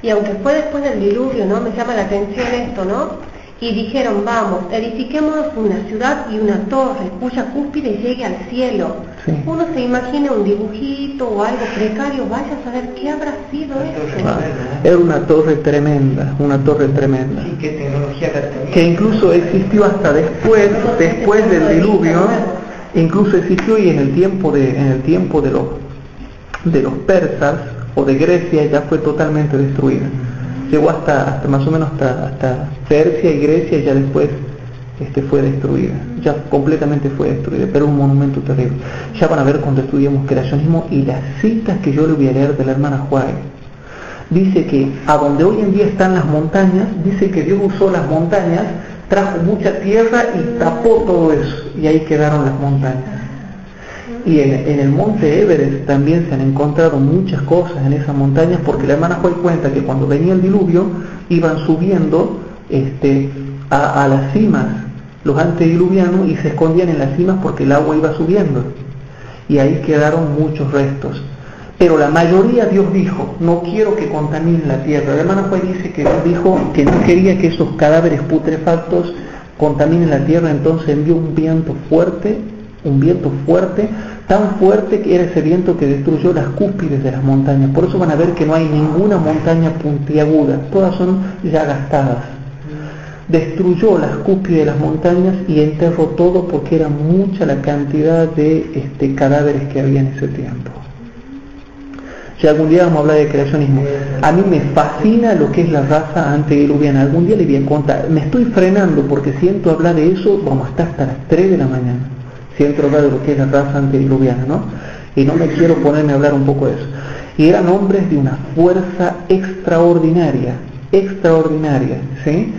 Y aunque fue después del diluvio, ¿no? Me llama la atención esto, ¿no? Y dijeron, vamos, edifiquemos una ciudad y una torre cuya cúspide llegue al cielo. Sí. Uno se imagina un dibujito o algo precario, vaya a saber qué habrá sido eso. Era una torre tremenda, una torre tremenda. Sí, qué tecnología que incluso existió hasta después del diluvio, incluso existió y en el tiempo de los persas o de Grecia ya fue totalmente destruida. Llegó hasta más o menos hasta Persia y Grecia y ya después fue destruida, ya completamente fue destruida, pero un monumento terrible. Ya van a ver cuando estudiemos creacionismo y las citas que yo le voy a leer de la hermana Huay. Dice que a donde hoy en día están las montañas, dice que Dios usó las montañas, trajo mucha tierra y tapó todo eso, y ahí quedaron las montañas. Y en el monte Everest también se han encontrado muchas cosas en esas montañas, porque la hermana Huay cuenta que cuando venía el diluvio iban subiendo a las cimas los antediluvianos y se escondían en las cimas porque el agua iba subiendo y ahí quedaron muchos restos. Pero la mayoría Dios dijo, no quiero que contaminen la tierra. La hermana Huay dice que Dios dijo que no quería que esos cadáveres putrefactos contaminen la tierra, entonces envió un viento fuerte, tan fuerte que era ese viento que destruyó las cúspides de las montañas. Por eso van a ver que no hay ninguna montaña puntiaguda, todas son ya gastadas. Destruyó las cúspides de las montañas y enterró todo porque era mucha la cantidad de cadáveres que había en ese tiempo. Si algún día vamos a hablar de creacionismo, a mí me fascina lo que es la raza antediluviana. Algún día les voy a contar, me estoy frenando porque siento hablar de eso, vamos a estar hasta las 3 de la mañana. Siento hablar de lo que es la raza antediluviana, ¿no? Y no me quiero ponerme a hablar un poco de eso. Y eran hombres de una fuerza extraordinaria, ¿sí?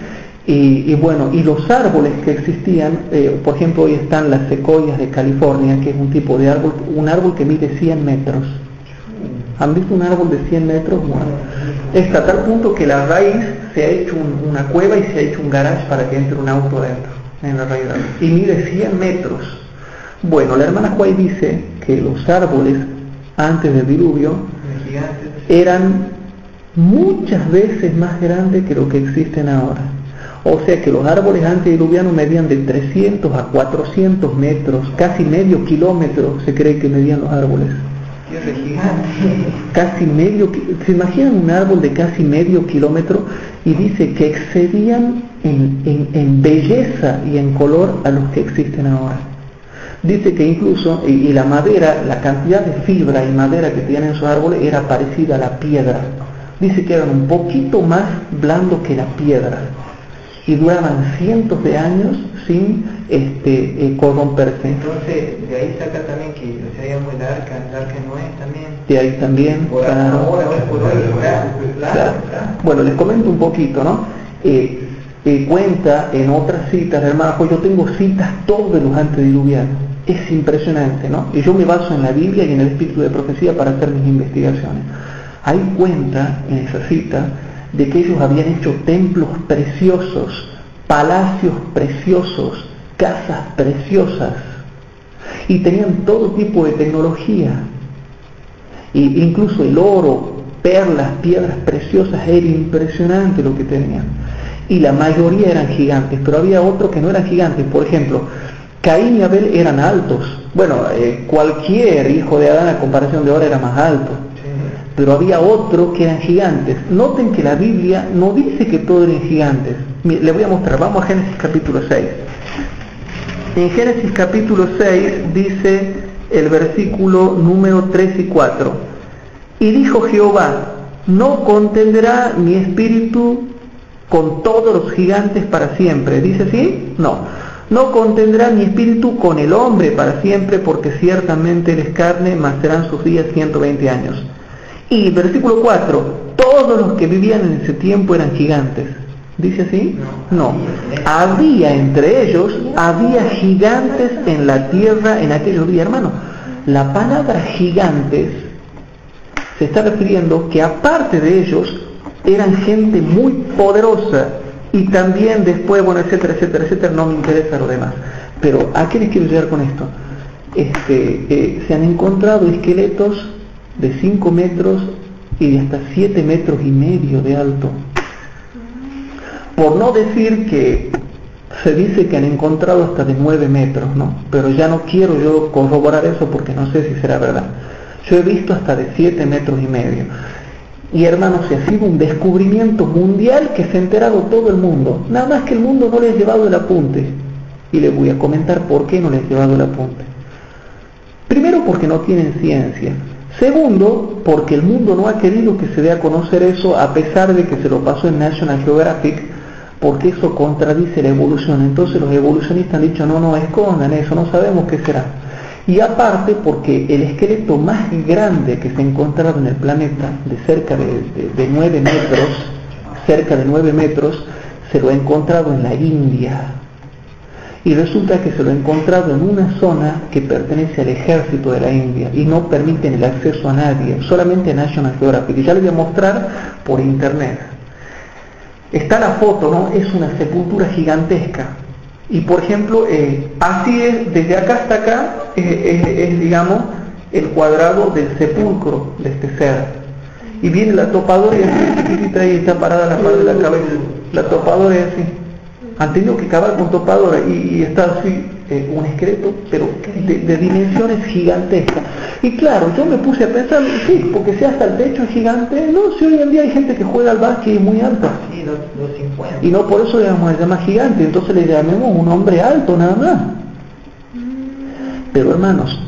Y bueno, y los árboles que existían, por ejemplo, hoy están las secoyas de California, que es un tipo de árbol, un árbol que mide 100 metros. ¿Han visto un árbol de 100 metros? Bueno, es a tal punto que la raíz se ha hecho una cueva y se ha hecho un garage para que entre un auto adentro, en la raíz, y mide 100 metros. Bueno, la hermana Huay dice que los árboles antes del diluvio eran muchas veces más grandes que lo que existen ahora. O sea que los árboles antediluvianos medían de 300 a 400 metros, casi medio kilómetro se cree que medían los árboles. Tierra gigante. Casi ¿se imaginan un árbol de casi medio kilómetro? Y dice que excedían en belleza y en color a los que existen ahora. Dice que incluso, y la madera, la cantidad de fibra y madera que tienen esos árboles era parecida a la piedra. Dice que eran un poquito más blandos que la piedra. Y duraban cientos de años sin corromperse. Entonces, de ahí saca también que se haya muy larga, el arca no es también. De ahí también. Claro. Bueno, les comento un poquito, ¿no? Cuenta en otras citas, hermanos, pues yo tengo citas todos de los antediluvianos. Es impresionante, ¿no? Y yo me baso en la Biblia y en el espíritu de profecía para hacer mis investigaciones. Ahí cuenta en esa cita de que ellos habían hecho templos preciosos, palacios preciosos, casas preciosas, y tenían todo tipo de tecnología, e incluso el oro, perlas, piedras preciosas, era impresionante lo que tenían, y la mayoría eran gigantes, pero había otros que no eran gigantes. Por ejemplo, Caín y Abel eran altos. Bueno, cualquier hijo de Adán a comparación de ahora era más alto. Pero había otros que eran gigantes. Noten que la Biblia no dice que todos eran gigantes. Mire, le voy a mostrar, vamos a Génesis capítulo 6. En Génesis capítulo 6 dice el versículo número 3 y 4. Y dijo Jehová, no contenderá mi espíritu con todos los gigantes para siempre. ¿Dice así? No contendrá mi espíritu con el hombre para siempre, porque ciertamente él es carne, mas serán sus días 120 años. Y versículo 4, todos los que vivían en ese tiempo eran gigantes. ¿Dice así? No. Había entre ellos, había gigantes en la tierra en aquellos días, hermano. La palabra gigantes se está refiriendo que aparte de ellos, eran gente muy poderosa. Y también después, bueno, etcétera, etcétera, etcétera, no me interesa lo demás. Pero ¿a qué les quiero llegar con esto? Se han encontrado esqueletos de 5 metros y de hasta 7 metros y medio de alto. Por no decir que se dice que han encontrado hasta de 9 metros, ¿no? Pero ya no quiero yo corroborar eso porque no sé si será verdad. Yo he visto hasta de 7 metros y medio. Y hermanos, se ha sido un descubrimiento mundial que se ha enterado todo el mundo. Nada más que el mundo no le ha llevado el apunte. Y les voy a comentar por qué no les ha llevado el apunte. Primero, porque no tienen ciencia. Segundo, porque el mundo no ha querido que se dé a conocer eso, a pesar de que se lo pasó en National Geographic, porque eso contradice la evolución. Entonces los evolucionistas han dicho, no escondan eso, no sabemos qué será. Y aparte porque el esqueleto más grande que se ha encontrado en el planeta, de cerca de 9 metros, cerca de 9 metros, se lo ha encontrado en la India. Y resulta que se lo ha encontrado en una zona que pertenece al ejército de la India y no permiten el acceso a nadie, solamente a National Geographic. Y ya les voy a mostrar por internet. Está la foto, ¿no? Es una sepultura gigantesca. Y por ejemplo, así es, desde acá hasta acá, es digamos, el cuadrado del sepulcro de este ser. Y viene la topadora y así chiquitita y está parada a la par de la cabeza. La topadora es así. Han tenido que cavar con topadora y está así un esqueleto, pero de dimensiones gigantescas. Y claro, yo me puse a pensar, sí, porque si hasta el techo es gigante, no, si hoy en día hay gente que juega al básquet muy alto. Sí, 250. Y no por eso le vamos a llamar gigante, entonces le llamemos un hombre alto nada más. Pero hermanos,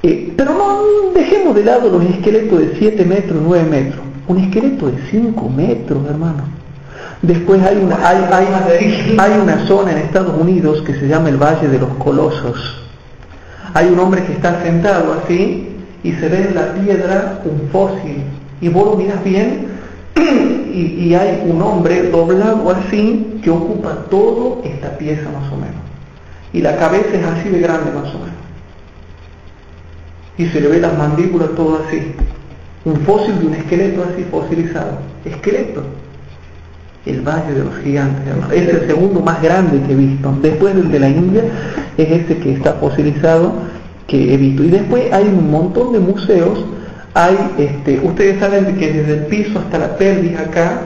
pero no dejemos de lado los esqueletos de 7 metros, 9 metros. Un esqueleto de 5 metros, hermano. Después hay una zona en Estados Unidos que se llama el Valle de los Colosos. Hay un hombre que está sentado así y se ve en la piedra un fósil. Y vos lo miras bien y hay un hombre doblado así que ocupa toda esta pieza más o menos. Y la cabeza es así de grande más o menos. Y se le ve las mandíbulas todo así. Un fósil de un esqueleto así fosilizado. Esqueleto. El Valle de los Gigantes, hermano. Es el segundo más grande que he visto. Después del de la India, es este que está fosilizado que he visto. Y después hay un montón de museos. Hay, ustedes saben que desde el piso hasta la pelvis acá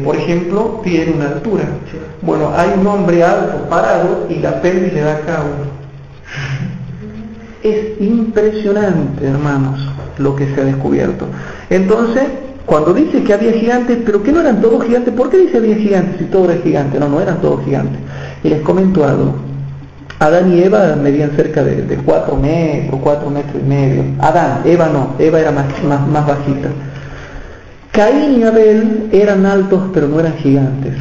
por ejemplo, tiene una altura. Bueno, hay un hombre alto parado y la pelvis le da acá a uno. Es impresionante, hermanos, lo que se ha descubierto. Entonces, cuando dice que había gigantes, pero que no eran todos gigantes, ¿por qué dice había gigantes si todo era gigante? No, no eran todos gigantes. Y les comento algo. Adán y Eva medían cerca de 4 metros, 4 metros y medio. Adán, Eva no, Eva era más bajita. Caín y Abel eran altos, pero no eran gigantes.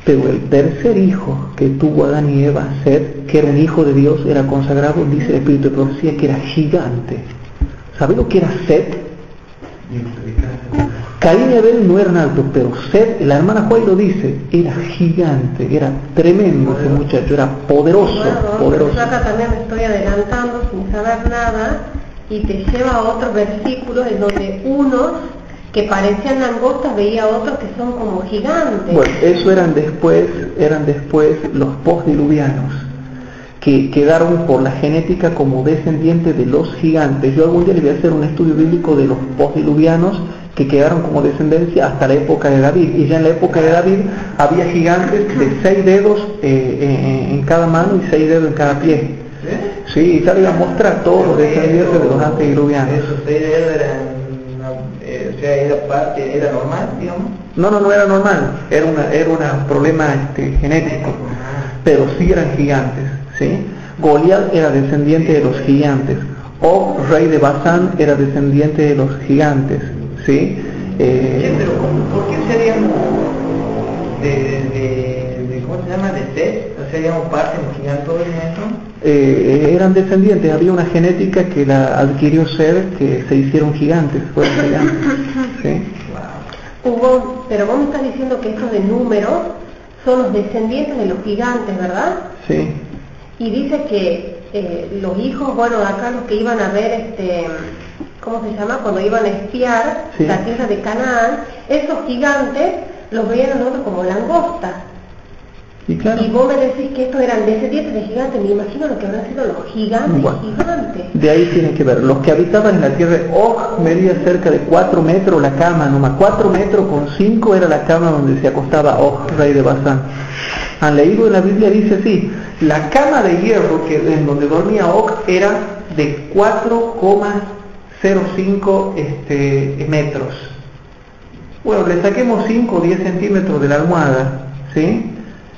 Pero el tercer hijo que tuvo Adán y Eva, Set, que era un hijo de Dios, era consagrado, dice el Espíritu de Profecía que era gigante. ¿Sabe lo que era Set? Caín y Abel no eran altos, pero Set, la hermana Juay lo dice, era gigante, era tremendo ese muchacho, era poderoso, poderoso. Yo acá también me estoy adelantando sin saber nada y te lleva a otros versículos en donde unos que parecían langostas veía a otros que son como gigantes. Bueno, eso eran después los postdiluvianos, que quedaron por la genética como descendientes de los gigantes. Yo algún día le voy a hacer un estudio bíblico de los postdiluvianos que quedaron como descendencia hasta la época de David, y ya en la época de David había gigantes de 6 dedos en cada mano y 6 dedos en cada pie. Sí, ya le iba a mostrar todos los descendientes de los antediluvianos. ¿Esos 6 dedos eran, o sea, era normal, digamos? No era normal, era un problema genético, pero sí eran gigantes, ¿sí? Goliat era descendiente de los gigantes, Og, rey de Basán, era descendiente de los gigantes, ¿sí? Pero ¿por qué serían de ¿cómo se llama? ¿De Set? O sea, digamos, parte de los gigantes en eso. Eran descendientes, había una genética que la adquirió Set, que se hicieron gigantes, fueron gigantes, ¿sí? Pero vos me estás diciendo que estos de números son los descendientes de los gigantes, ¿verdad? Sí. Y dice que los hijos, bueno, acá los que iban a ver, ¿cómo se llama? Cuando iban a espiar la tierra de Canaán, esos gigantes los veían a nosotros como langostas. Y, claro, y vos me decís que estos eran descendientes de gigantes, me imagino lo que habrán sido los gigantes, gigantes. De ahí tienen que ver, los que habitaban en la tierra, medía cerca de 4 metros la cama, nomás 4 metros con 5 era la cama donde se acostaba Og, rey de Basán. Han leído en la Biblia, dice así, la cama de hierro en donde dormía Og era de 4,05 metros. Bueno, le saquemos 5 o 10 centímetros de la almohada, ¿sí?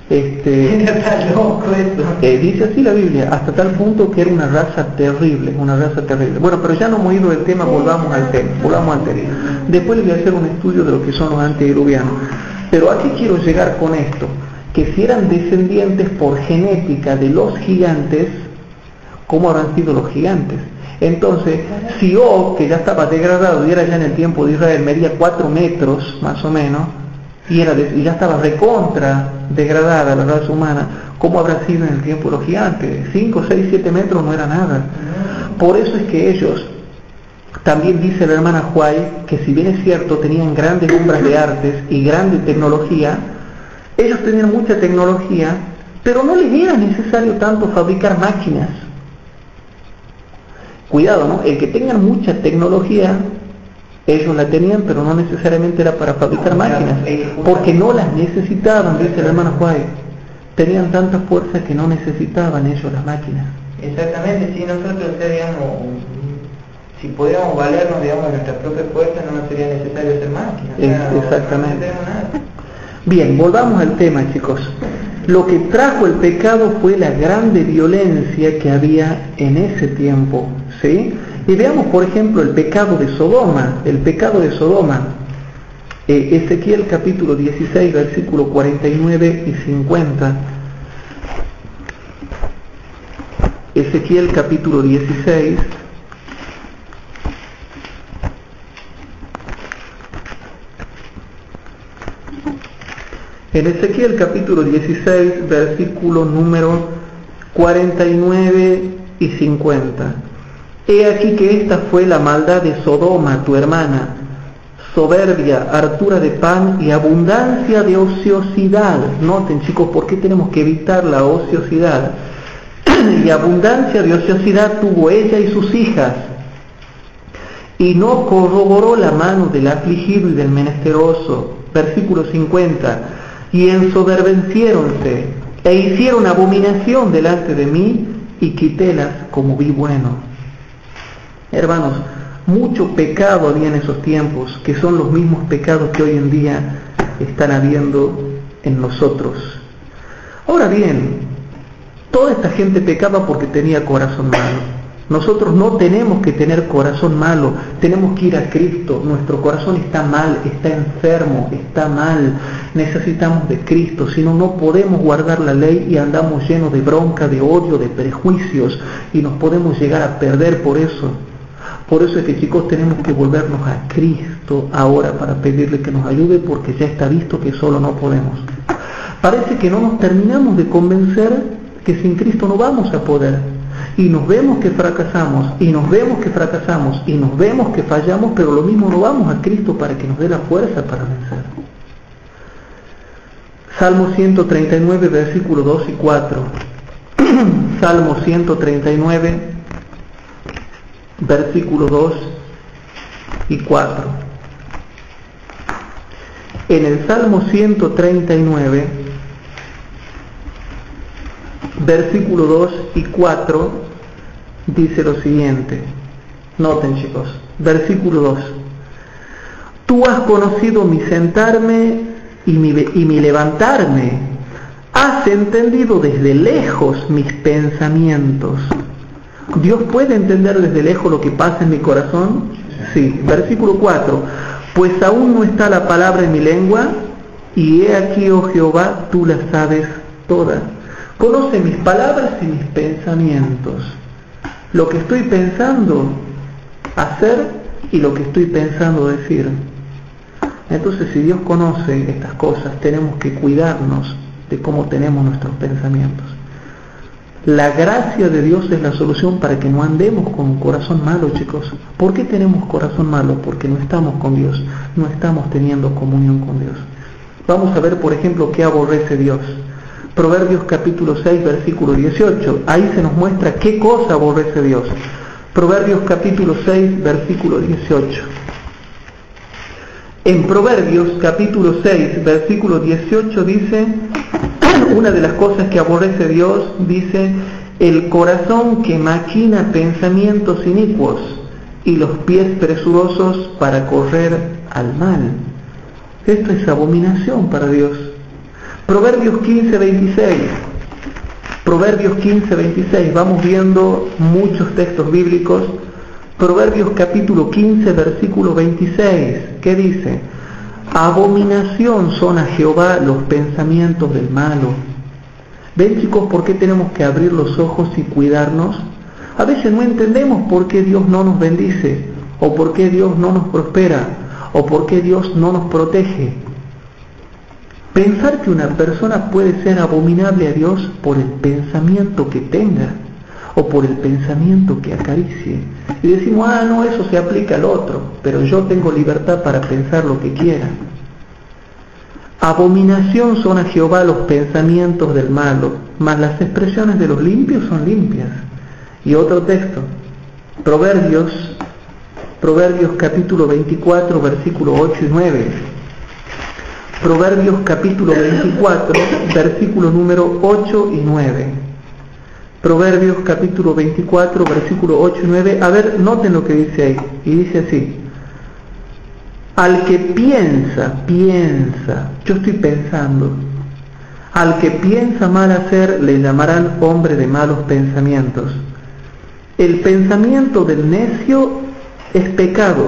Está loco eso. Dice así la Biblia, hasta tal punto que era una raza terrible, Bueno, pero ya no hemos ido del tema, volvamos al tema. Después les voy a hacer un estudio de lo que son los antediluvianos. Pero aquí quiero llegar con esto, que si eran descendientes por genética de los gigantes, ¿cómo habrán sido los gigantes? Entonces, si Og, que ya estaba degradado y era ya en el tiempo de Israel, medía 4 metros más o menos, y ya estaba recontra degradada la raza humana, ¿cómo habrá sido en el tiempo de los gigantes? 5, 6, 7 metros no era nada. Por eso es que ellos, también dice la hermana Juay, que si bien es cierto tenían grandes obras de artes y grande tecnología, ellos tenían mucha tecnología, pero no les era necesario tanto fabricar máquinas. Cuidado, ¿no? El que tengan mucha tecnología, ellos la tenían, pero no necesariamente era para fabricar máquinas, porque no las necesitaban, dice la hermana Juárez. Tenían tanta fuerza que no necesitaban ellos las máquinas. Exactamente, si nosotros, digamos, si pudiéramos valernos, digamos, de nuestra propia fuerza, no nos sería necesario hacer máquinas. Exactamente. Bien, volvamos al tema, chicos. Lo que trajo el pecado fue la grande violencia que había en ese tiempo, ¿sí? Y veamos, por ejemplo, el pecado de Sodoma. Ezequiel capítulo 16, versículos 49 y 50. Ezequiel capítulo 16. En Ezequiel capítulo 16, versículo número 49 y 50. He aquí que esta fue la maldad de Sodoma, tu hermana, soberbia, hartura de pan y abundancia de ociosidad. Noten, chicos, ¿por qué tenemos que evitar la ociosidad? Y abundancia de ociosidad tuvo ella y sus hijas. y no corroboró la mano del afligido y del menesteroso. Versículo 50, y ensoberbeciéronse e hicieron abominación delante de mí, y quitélas como vi bueno. Hermanos, mucho pecado había en esos tiempos, que son los mismos pecados que hoy en día están habiendo en nosotros. Ahora bien, toda esta gente pecaba porque tenía corazón malo. Nosotros no tenemos que tener corazón malo, tenemos que ir a Cristo. Nuestro corazón está mal, está enfermo, está mal, necesitamos de Cristo, si no, no podemos guardar la ley y andamos llenos de bronca, de odio, de prejuicios, y nos podemos llegar a perder por eso. Por eso es que, chicos, tenemos que volvernos a Cristo ahora para pedirle que nos ayude, porque ya está visto que solo no podemos. Parece que no nos terminamos de convencer que sin Cristo no vamos a poder. Y nos vemos que fracasamos, y nos vemos que fracasamos, y nos vemos que fallamos, pero lo mismo no vamos a Cristo para que nos dé la fuerza para vencer. Salmo 139, versículos 2 y 4. Salmo 139, versículos 2 y 4. En el Salmo 139, versículo 2 y 4, dice lo siguiente. Noten, chicos, versículo 2. Tú has conocido mi sentarme y mi levantarme. Has entendido desde lejos mis pensamientos. ¿Dios puede entender desde lejos lo que pasa en mi corazón? Sí. Versículo 4. Pues aún no está la palabra en mi lengua, y he aquí, oh Jehová, tú las sabes todas. Conoce mis palabras y mis pensamientos. Lo que estoy pensando hacer y lo que estoy pensando decir. Entonces, si Dios conoce estas cosas, tenemos que cuidarnos de cómo tenemos nuestros pensamientos. La gracia de Dios es la solución para que no andemos con un corazón malo, chicos. ¿Por qué tenemos corazón malo? Porque no estamos con Dios, no estamos teniendo comunión con Dios. Vamos a ver, por ejemplo, qué aborrece Dios. Proverbios capítulo 6, versículo 18. Ahí se nos muestra qué cosa aborrece Dios. Proverbios capítulo 6, versículo 18. En Proverbios capítulo 6, versículo 18 dice, una de las cosas que aborrece Dios, dice, el corazón que maquina pensamientos inicuos y los pies presurosos para correr al mal. Esto es abominación para Dios. Proverbios 15, 26. Proverbios 15, 26. Vamos viendo muchos textos bíblicos. Proverbios capítulo 15, versículo 26. ¿Qué dice? Abominación son a Jehová los pensamientos del malo. ¿Ven, chicos, por qué tenemos que abrir los ojos y cuidarnos? A veces no entendemos por qué Dios no nos bendice, o por qué Dios no nos prospera, o por qué Dios no nos protege. Pensar que una persona puede ser abominable a Dios por el pensamiento que tenga o por el pensamiento que acaricie. Y decimos, no, eso se aplica al otro, pero yo tengo libertad para pensar lo que quiera. Abominación son a Jehová los pensamientos del malo, mas las expresiones de los limpios son limpias. Y otro texto, Proverbios capítulo 24, versículo 8 y 9. Proverbios capítulo 24, versículo número 8 y 9. Proverbios capítulo 24, versículo 8 y 9. A ver, noten lo que dice ahí. Y dice así. Al que piensa, yo estoy pensando. Al que piensa mal hacer, le llamarán hombre de malos pensamientos. El pensamiento del necio es pecado,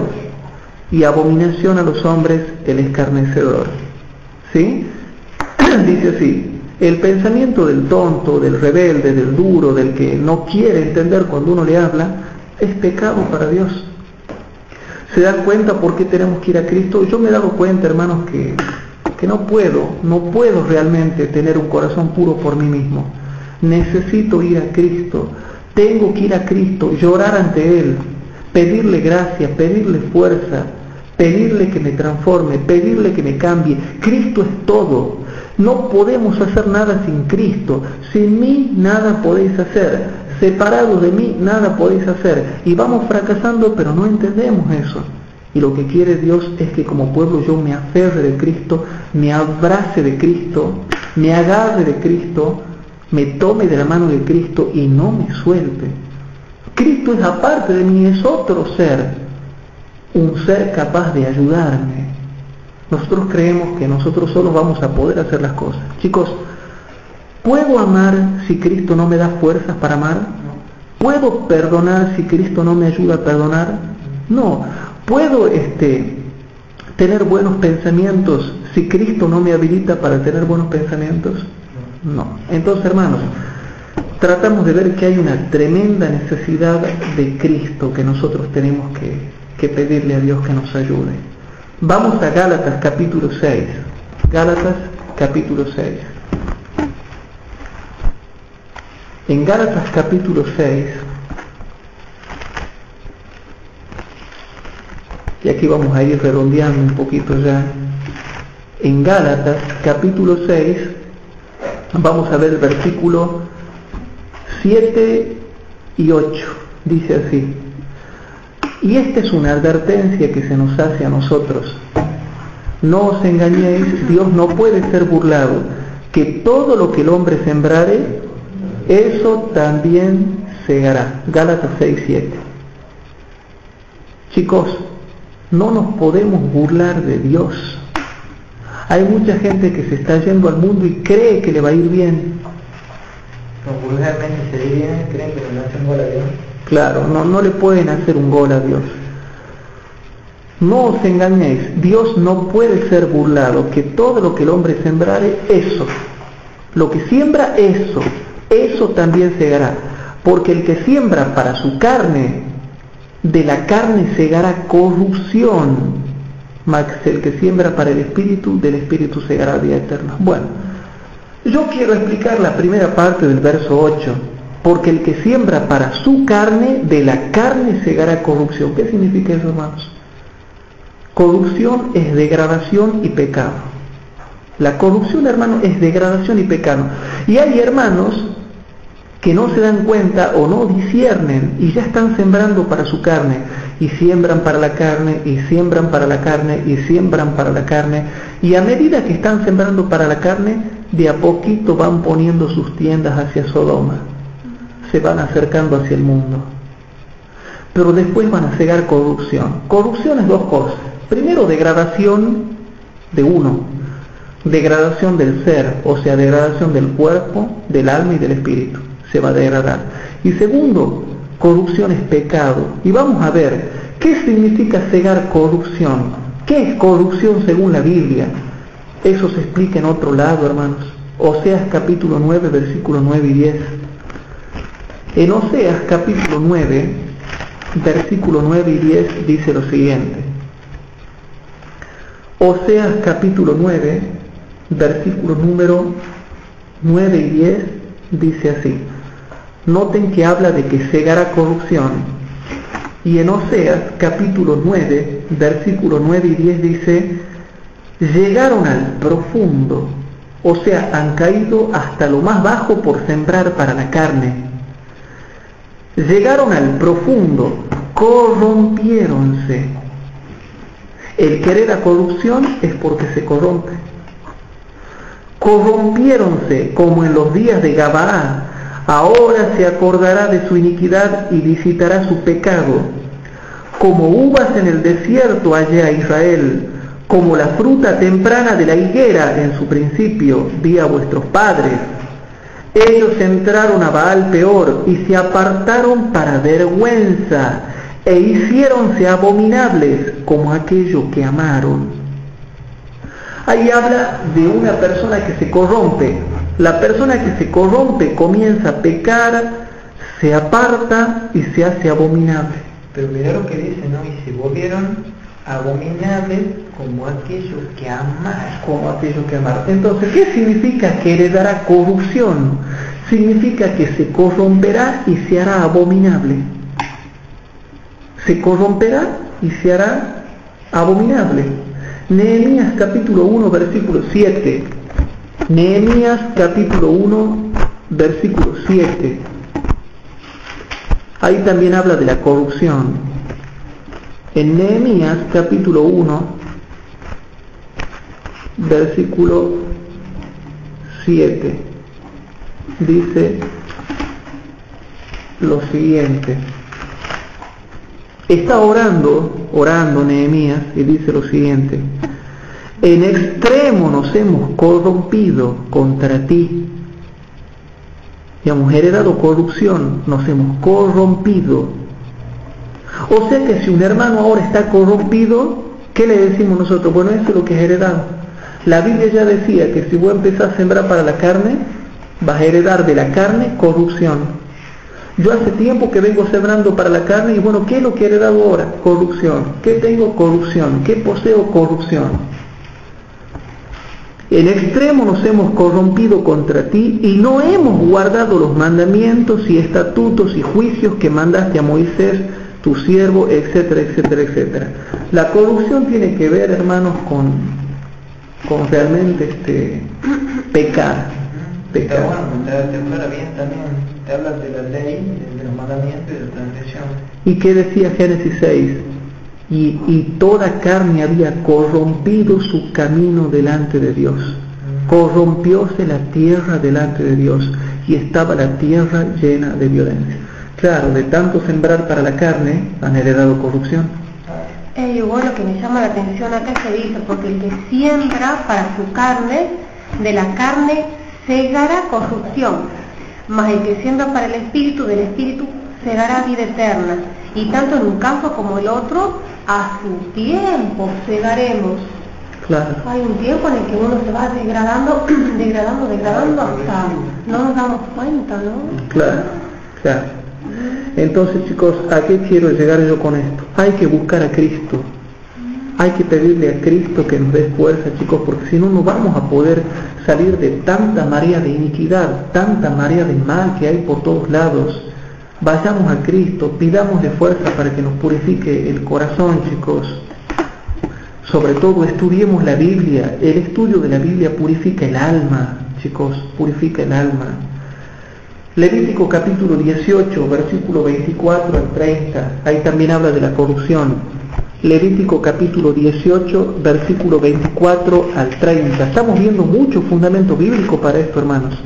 y abominación a los hombres el escarnecedor. ¿Sí? Dice así, el pensamiento del tonto, del rebelde, del duro, del que no quiere entender cuando uno le habla, es pecado para Dios. ¿Se dan cuenta por qué tenemos que ir a Cristo? Yo me he dado cuenta, hermanos, que no puedo realmente tener un corazón puro por mí mismo. Necesito ir a Cristo, tengo que ir a Cristo, llorar ante Él, pedirle gracia, pedirle fuerza, pedirle que me transforme, pedirle que me cambie. Cristo es todo. No podemos hacer nada sin Cristo. Sin mí nada podéis hacer. separados de mí nada podéis hacer. Y vamos fracasando, pero no entendemos eso. Y lo que quiere Dios es que como pueblo yo me aferre de Cristo, me abrace de Cristo, me agarre de Cristo, me tome de la mano de Cristo y no me suelte. Cristo es aparte de mí, es otro ser, un ser capaz de ayudarme. Nosotros creemos que nosotros solos vamos a poder hacer las cosas. Chicos, ¿puedo amar si Cristo no me da fuerzas para amar? ¿Puedo perdonar si Cristo no me ayuda a perdonar? No. ¿Puedo tener buenos pensamientos si Cristo no me habilita para tener buenos pensamientos? No. Entonces, hermanos, tratamos de ver que hay una tremenda necesidad de Cristo que nosotros tenemos que pedirle a Dios que nos ayude. Vamos a Gálatas capítulo 6. Gálatas capítulo 6. En Gálatas capítulo 6, y aquí vamos a ir redondeando un poquito ya. En Gálatas capítulo 6 vamos a ver el versículo 7 y 8. Dice así: y esta es una advertencia que se nos hace a nosotros. No os engañéis, Dios no puede ser burlado, que todo lo que el hombre sembrare, eso también segará. Gálatas 6:7. Chicos, no nos podemos burlar de Dios. Hay mucha gente que se está yendo al mundo y cree que le va a ir bien. No, vulgarmente se diría, creen que le hacen gol a Dios. Claro, no le pueden hacer un gol a Dios. No os engañéis, Dios no puede ser burlado, que todo lo que el hombre sembrare, eso, lo que siembra, eso también segará. Porque el que siembra para su carne, de la carne segará corrupción, mas el que siembra para el espíritu, del espíritu segará vida eterna. Bueno, yo quiero explicar la primera parte del verso 8. Porque el que siembra para su carne, de la carne segará corrupción. ¿Qué significa eso, hermanos? Corrupción es degradación y pecado. La corrupción, hermanos, es degradación y pecado. Y hay hermanos que no se dan cuenta o no disciernen y ya están sembrando para su carne. Y siembran para la carne, y siembran para la carne, y siembran para la carne. Y a medida que están sembrando para la carne, de a poquito van poniendo sus tiendas hacia Sodoma. Se van acercando hacia el mundo. Pero después van a cegar corrupción. Corrupción es dos cosas. Primero, degradación de uno. Degradación del ser, o sea, degradación del cuerpo, del alma y del espíritu. Se va a degradar. Y segundo, corrupción es pecado. Y vamos a ver, ¿qué significa cegar corrupción? ¿Qué es corrupción según la Biblia? Eso se explica en otro lado, hermanos. Oseas capítulo 9, versículos 9 y 10. En Oseas capítulo 9, versículo 9 y 10 dice lo siguiente. Oseas capítulo 9, versículo número 9 y 10 dice así. Noten que habla de que cegará corrupción. Y en Oseas capítulo 9, versículo 9 y 10 dice: llegaron al profundo, o sea, han caído hasta lo más bajo por sembrar para la carne. Llegaron al profundo, corrompiéronse. El querer a corrupción es porque se corrompe. Corrompiéronse como en los días de Gabaá. Ahora se acordará de su iniquidad y visitará su pecado. Como uvas en el desierto hallé a Israel, como la fruta temprana de la higuera en su principio di a vuestros padres. Ellos entraron a Baal Peor y se apartaron para vergüenza e hiciéronse abominables como aquello que amaron. Ahí habla de una persona que se corrompe. La persona que se corrompe comienza a pecar, se aparta y se hace abominable. Pero mirá lo que dice, ¿no? Y se volvieron abominables como aquellos que amaron. Como aquellos que amaron. Entonces, ¿qué significa que heredará corrupción? Significa que se corromperá y se hará abominable. Se corromperá y se hará abominable. Nehemías capítulo 1, versículo 7. Nehemías capítulo 1, versículo 7. Ahí también habla de la corrupción. En Nehemías capítulo 1, versículo 7, dice lo siguiente. Está orando Nehemías, y dice lo siguiente: en extremo nos hemos corrompido contra ti. Y hemos heredado corrupción, nos hemos corrompido. O sea que si un hermano ahora está corrompido, ¿qué le decimos nosotros? Bueno, eso es lo que es heredado. La Biblia ya decía que si vos empezás a sembrar para la carne, vas a heredar de la carne corrupción. Yo hace tiempo que vengo sembrando para la carne y bueno, ¿qué es lo que he heredado ahora? Corrupción. ¿Qué tengo? Corrupción. ¿Qué poseo? Corrupción. En extremo nos hemos corrompido contra ti y no hemos guardado los mandamientos y estatutos y juicios que mandaste a Moisés, tu siervo, etcétera, etcétera, etcétera. La corrupción tiene que ver, hermanos, con realmente pecar. Pero bueno, te aclara bien también, te hablas de la ley, de los mandamientos y de la transgresión. ¿Y qué decía Génesis 6? Y toda carne había corrompido su camino delante de Dios. Corrompióse la tierra delante de Dios y estaba la tierra llena de violencia. Claro, de tanto sembrar para la carne han heredado corrupción. Igual lo que me llama la atención acá se dice, porque el que siembra para su carne, de la carne segará corrupción, mas el que siembra para el espíritu, del espíritu segará vida eterna. Y tanto en un caso como el otro, a su tiempo segaremos. Claro. Hay un tiempo en el que uno se va degradando hasta no nos damos cuenta, ¿no? Claro. Entonces, chicos, ¿a qué quiero llegar yo con esto? Hay que buscar a Cristo. Hay que pedirle a Cristo que nos dé fuerza, chicos, porque si no, no vamos a poder salir de tanta marea de iniquidad, tanta marea de mal que hay por todos lados. Vayamos a Cristo, pidámosle fuerza para que nos purifique el corazón, chicos. Sobre todo, estudiemos la Biblia. El estudio de la Biblia purifica el alma, chicos, purifica el alma. Levítico capítulo 18, versículo 24 al 30, ahí también habla de la corrupción. Levítico capítulo 18, versículo 24 al 30. Estamos viendo mucho fundamento bíblico para esto, hermanos.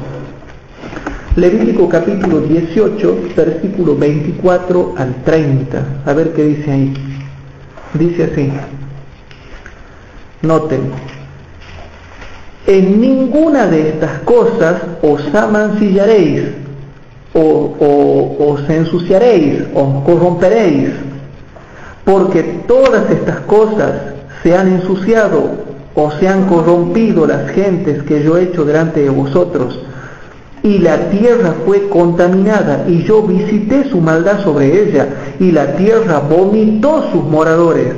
Levítico capítulo 18, versículo 24 al 30. A ver qué dice ahí. Dice así. Noten. En ninguna de estas cosas os amancillaréis, o os ensuciaréis, os corromperéis, porque todas estas cosas se han ensuciado o se han corrompido las gentes que yo he hecho delante de vosotros, y la tierra fue contaminada, y yo visité su maldad sobre ella, y la tierra vomitó sus moradores.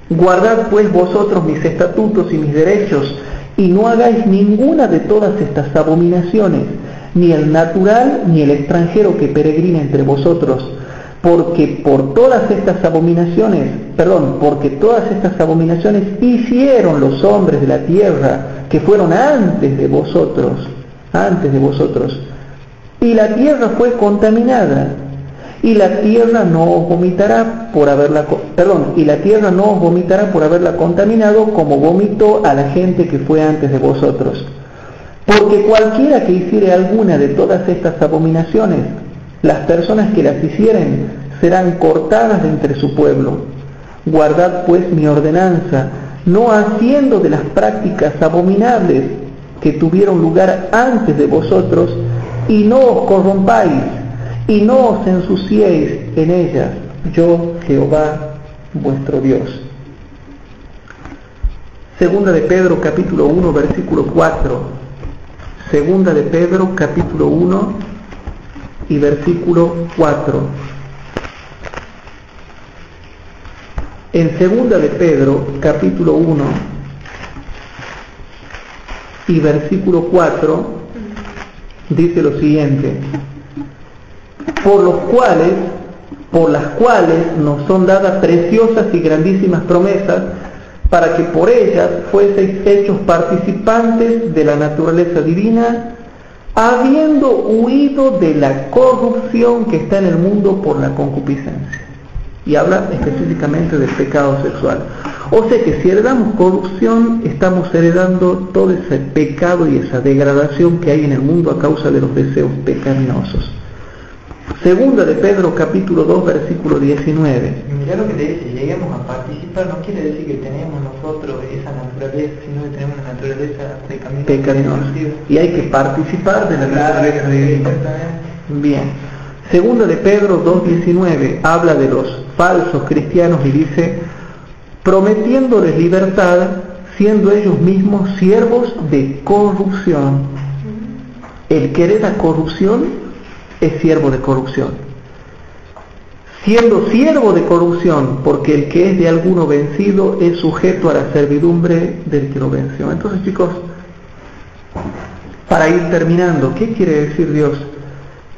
Guardad pues vosotros mis estatutos y mis derechos, y no hagáis ninguna de todas estas abominaciones, ni el natural ni el extranjero que peregrina entre vosotros, porque todas estas abominaciones hicieron los hombres de la tierra que fueron antes de vosotros, y la tierra fue contaminada, y la tierra no os vomitará por haberla contaminado como vomitó a la gente que fue antes de vosotros. Porque cualquiera que hiciere alguna de todas estas abominaciones, las personas que las hicieren serán cortadas de entre su pueblo. Guardad pues mi ordenanza, no haciendo de las prácticas abominables que tuvieron lugar antes de vosotros, y no os corrompáis, y no os ensuciéis en ellas, yo Jehová vuestro Dios. Segunda de Pedro capítulo 1 versículo 4. Segunda de Pedro capítulo 1 y versículo 4. En segunda de Pedro capítulo 1 y versículo 4 dice lo siguiente: por las cuales nos son dadas preciosas y grandísimas promesas, para que por ellas fueseis hechos participantes de la naturaleza divina, habiendo huido de la corrupción que está en el mundo por la concupiscencia. Y habla específicamente del pecado sexual. O sea que si heredamos corrupción, estamos heredando todo ese pecado y esa degradación que hay en el mundo a causa de los deseos pecaminosos. Segunda de Pedro, capítulo 2, versículo 19. Y mirá lo que le dice, lleguemos a participar, no quiere decir que tenemos nosotros esa naturaleza, sino que tenemos una naturaleza pecaminosa. Y hay que participar de la naturaleza de Dios. Bien. Segunda de Pedro 2:19 habla de los falsos cristianos y dice, prometiéndoles libertad, siendo ellos mismos siervos de corrupción. El que hereda corrupción es siervo de corrupción. Siendo siervo de corrupción, porque el que es de alguno vencido es sujeto a la servidumbre del que lo venció. Entonces, chicos, para ir terminando, ¿qué quiere decir Dios?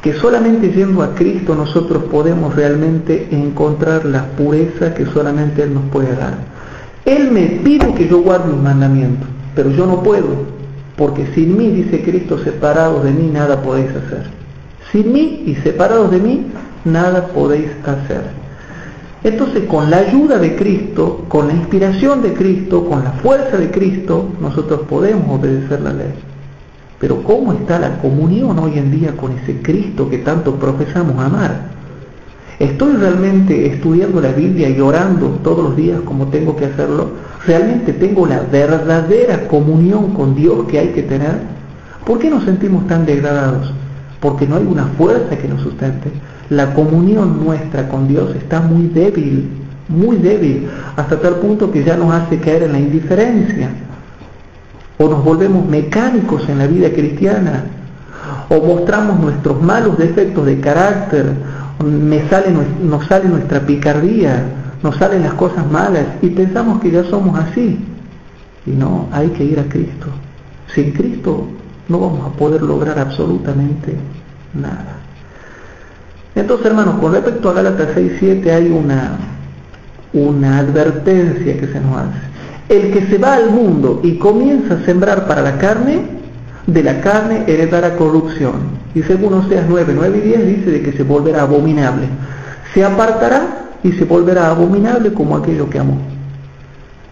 Que solamente yendo a Cristo nosotros podemos realmente encontrar la pureza que solamente Él nos puede dar. Él me pide que yo guarde un mandamiento, pero yo no puedo, porque sin mí, dice Cristo, separados de mí nada podéis hacer. Sin mí y separados de mí nada podéis hacer. Entonces, con la ayuda de Cristo, con la inspiración de Cristo, con la fuerza de Cristo, nosotros podemos obedecer la ley. Pero ¿cómo está la comunión hoy en día con ese Cristo que tanto profesamos amar? ¿Estoy realmente estudiando la Biblia y orando todos los días como tengo que hacerlo? ¿Realmente tengo la verdadera comunión con Dios que hay que tener? ¿Por qué nos sentimos tan degradados? Porque no hay una fuerza que nos sustente. La comunión nuestra con Dios está muy débil, hasta tal punto que ya nos hace caer en la indiferencia. O nos volvemos mecánicos en la vida cristiana, o mostramos nuestros malos defectos de carácter, nos sale nuestra picardía, nos salen las cosas malas y pensamos que ya somos así. Y no, hay que ir a Cristo. Sin Cristo no vamos a poder lograr absolutamente nada. Entonces, hermanos, con respecto a Gálatas 6:7 hay una advertencia que se nos hace. El que se va al mundo y comienza a sembrar para la carne, de la carne heredará corrupción. Y según Oseas 9:9 y 10 dice de que se volverá abominable. Se apartará y se volverá abominable como aquello que amó.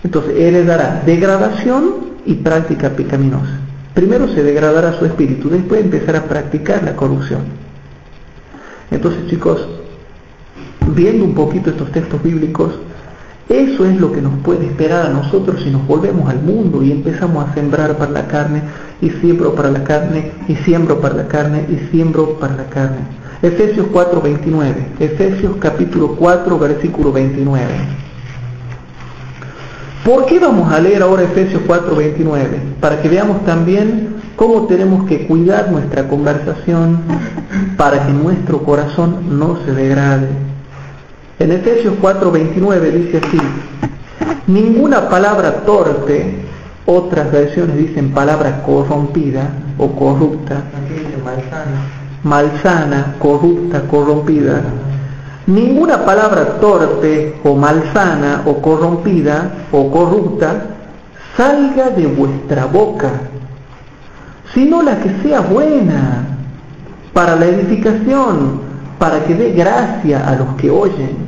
Entonces, heredará degradación y práctica pecaminosa. Primero se degradará su espíritu, después empezará a practicar la corrupción. Entonces, chicos, viendo un poquito estos textos bíblicos, eso es lo que nos puede esperar a nosotros si nos volvemos al mundo y empezamos a sembrar para la carne, y siembro para la carne, y siembro para la carne, y siembro para la carne. Efesios 4:29, Efesios capítulo 4, versículo 29. ¿Por qué vamos a leer ahora Efesios 4:29? Para que veamos también cómo tenemos que cuidar nuestra conversación para que nuestro corazón no se degrade. En Efesios 4:29 dice así: ninguna palabra torpe, otras versiones dicen palabra corrompida o corrupta, aquí dice malsana, corrupta, corrompida. Ninguna palabra torpe o malsana o corrompida o corrupta salga de vuestra boca, sino la que sea buena para la edificación, para que dé gracia a los que oyen.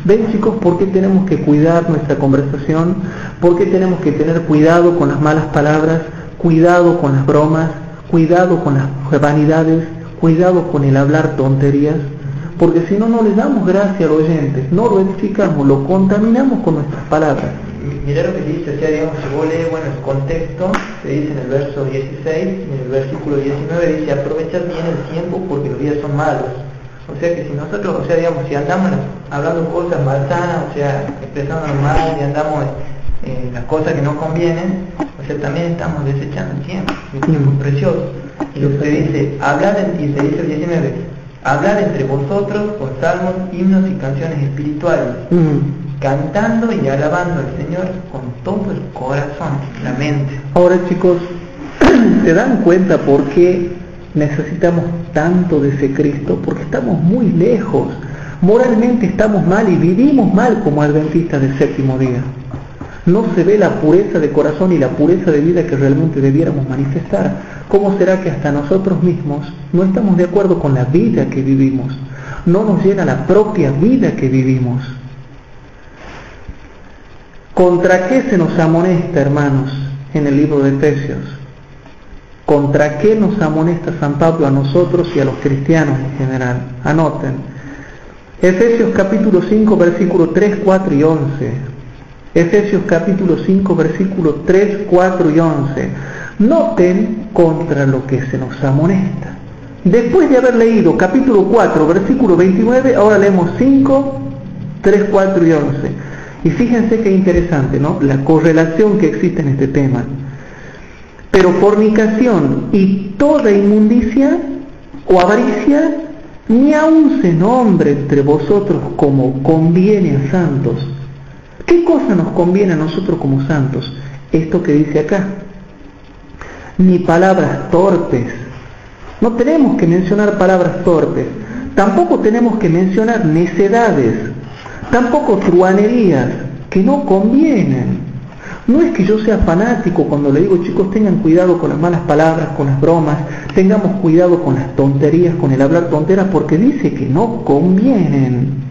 ¿Ven, chicos, por qué tenemos que cuidar nuestra conversación? ¿Por qué tenemos que tener cuidado con las malas palabras, cuidado con las bromas, cuidado con las vanidades, cuidado con el hablar tonterías? Porque si no, no le damos gracia al oyente, no lo edificamos, lo contaminamos con nuestras palabras. Mirá lo que dice, o sea, digamos, si vos lees, bueno, el contexto, se dice en el verso 16, y en el versículo 19 dice, aprovechad bien el tiempo porque los días son malos. O sea que si nosotros, o sea, digamos, si andamos hablando cosas malsanas, o sea, expresándonos mal y andamos las cosas que no convienen, o sea, también estamos desechando el tiempo es precioso. Y lo que se dice, y se dice el 19, hablar entre vosotros con salmos, himnos y canciones espirituales, cantando y alabando al Señor con todo el corazón, la mente. Ahora, chicos, ¿se dan cuenta por qué necesitamos tanto de ese Cristo? Porque estamos muy lejos, moralmente estamos mal y vivimos mal como adventistas del séptimo día. No se ve la pureza de corazón y la pureza de vida que realmente debiéramos manifestar. ¿Cómo será que hasta nosotros mismos no estamos de acuerdo con la vida que vivimos? No nos llena la propia vida que vivimos. ¿Contra qué se nos amonesta, hermanos, en el libro de Efesios? ¿Contra qué nos amonesta San Pablo a nosotros y a los cristianos en general? Anoten. Efesios capítulo 5, versículos 3, 4 y 11. Efesios capítulo 5, versículos 3, 4 y 11. Noten contra lo que se nos amonesta. Después de haber leído capítulo 4, versículo 29, ahora leemos 5, 3, 4 y 11. Y fíjense qué interesante, ¿no? La correlación que existe en este tema. Pero fornicación y toda inmundicia o avaricia, ni aun se nombre entre vosotros como conviene a santos. ¿Qué cosa nos conviene a nosotros como santos? Esto que dice acá. Ni palabras torpes. No tenemos que mencionar palabras torpes. Tampoco tenemos que mencionar necedades. Tampoco truanerías que no convienen. No es que yo sea fanático cuando le digo, chicos, tengan cuidado con las malas palabras, con las bromas, tengamos cuidado con las tonterías, con el hablar tonteras, porque dice que no convienen.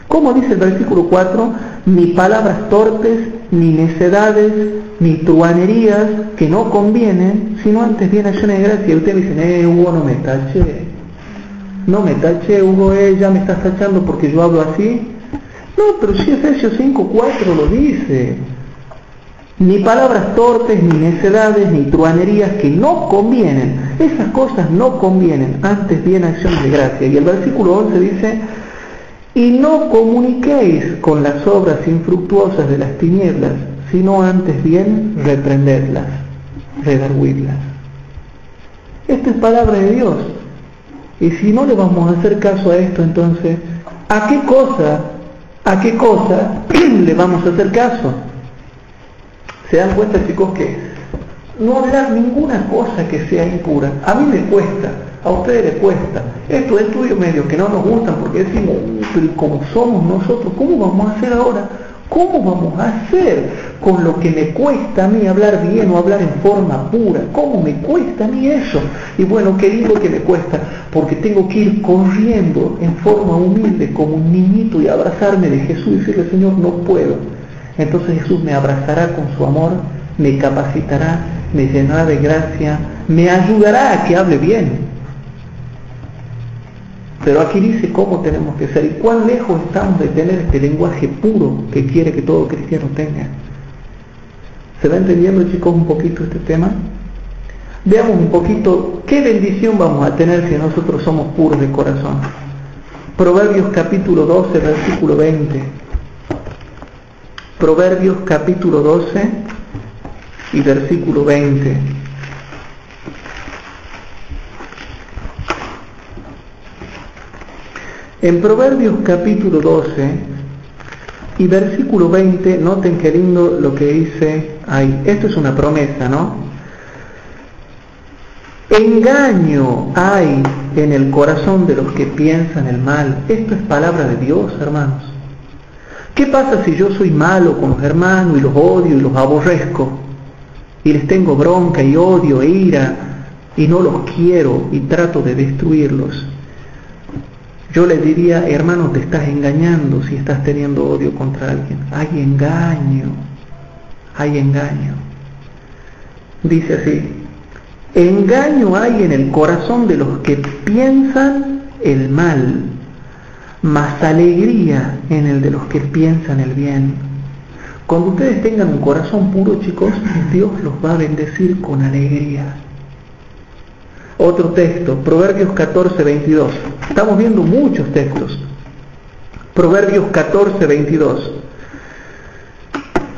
¿Cómo dice el versículo 4? Ni palabras torpes, ni necedades, ni truanerías que no convienen, sino antes bien acciones de gracia. Y ustedes dicen, Hugo, no me tache. No me tache, Hugo, ya me estás tachando porque yo hablo así. No, pero si Efesios 5, 4 lo dice. Ni palabras torpes, ni necedades, ni truanerías que no convienen. Esas cosas no convienen, antes bien acciones de gracia. Y el versículo 11 dice, y no comuniquéis con las obras infructuosas de las tinieblas, sino antes bien reprendedlas, redarguidlas. Esta es palabra de Dios. Y si no le vamos a hacer caso a esto, entonces, ¿a qué cosa le vamos a hacer caso? ¿Se dan cuenta, chicos, que no hablar ninguna cosa que sea impura? A mí me cuesta, a ustedes les cuesta. Estos estudios medios que no nos gustan porque decimos, pero como somos nosotros, ¿cómo vamos a hacer ahora? ¿Cómo vamos a hacer con lo que me cuesta a mí hablar bien o hablar en forma pura? ¿Cómo me cuesta a mí eso? Y bueno, qué lindo que me cuesta, porque tengo que ir corriendo en forma humilde como un niñito y abrazarme de Jesús y decirle, Señor, no puedo. Entonces Jesús me abrazará con su amor, me capacitará, me llenará de gracia, me ayudará a que hable bien. Pero aquí dice cómo tenemos que ser y cuán lejos estamos de tener este lenguaje puro que quiere que todo cristiano tenga. ¿Se va entendiendo, chicos, un poquito este tema? Veamos un poquito qué bendición vamos a tener si nosotros somos puros de corazón. Proverbios capítulo 12, versículo 20. Proverbios capítulo 12 y versículo 20. En Proverbios capítulo 12 y versículo 20, noten qué lindo lo que dice ahí. Esto es una promesa, ¿no? Engaño hay en el corazón de los que piensan el mal. Esto es palabra de Dios, hermanos. ¿Qué pasa si yo soy malo con los hermanos y los odio y los aborrezco? Y les tengo bronca y odio e ira y no los quiero y trato de destruirlos. Yo les diría, hermano, te estás engañando si estás teniendo odio contra alguien. Hay engaño, hay engaño. Dice así, engaño hay en el corazón de los que piensan el mal, mas alegría en el de los que piensan el bien. Cuando ustedes tengan un corazón puro, chicos, Dios los va a bendecir con alegría. Otro texto, Proverbios 14, 22. Estamos viendo muchos textos. Proverbios 14, 22.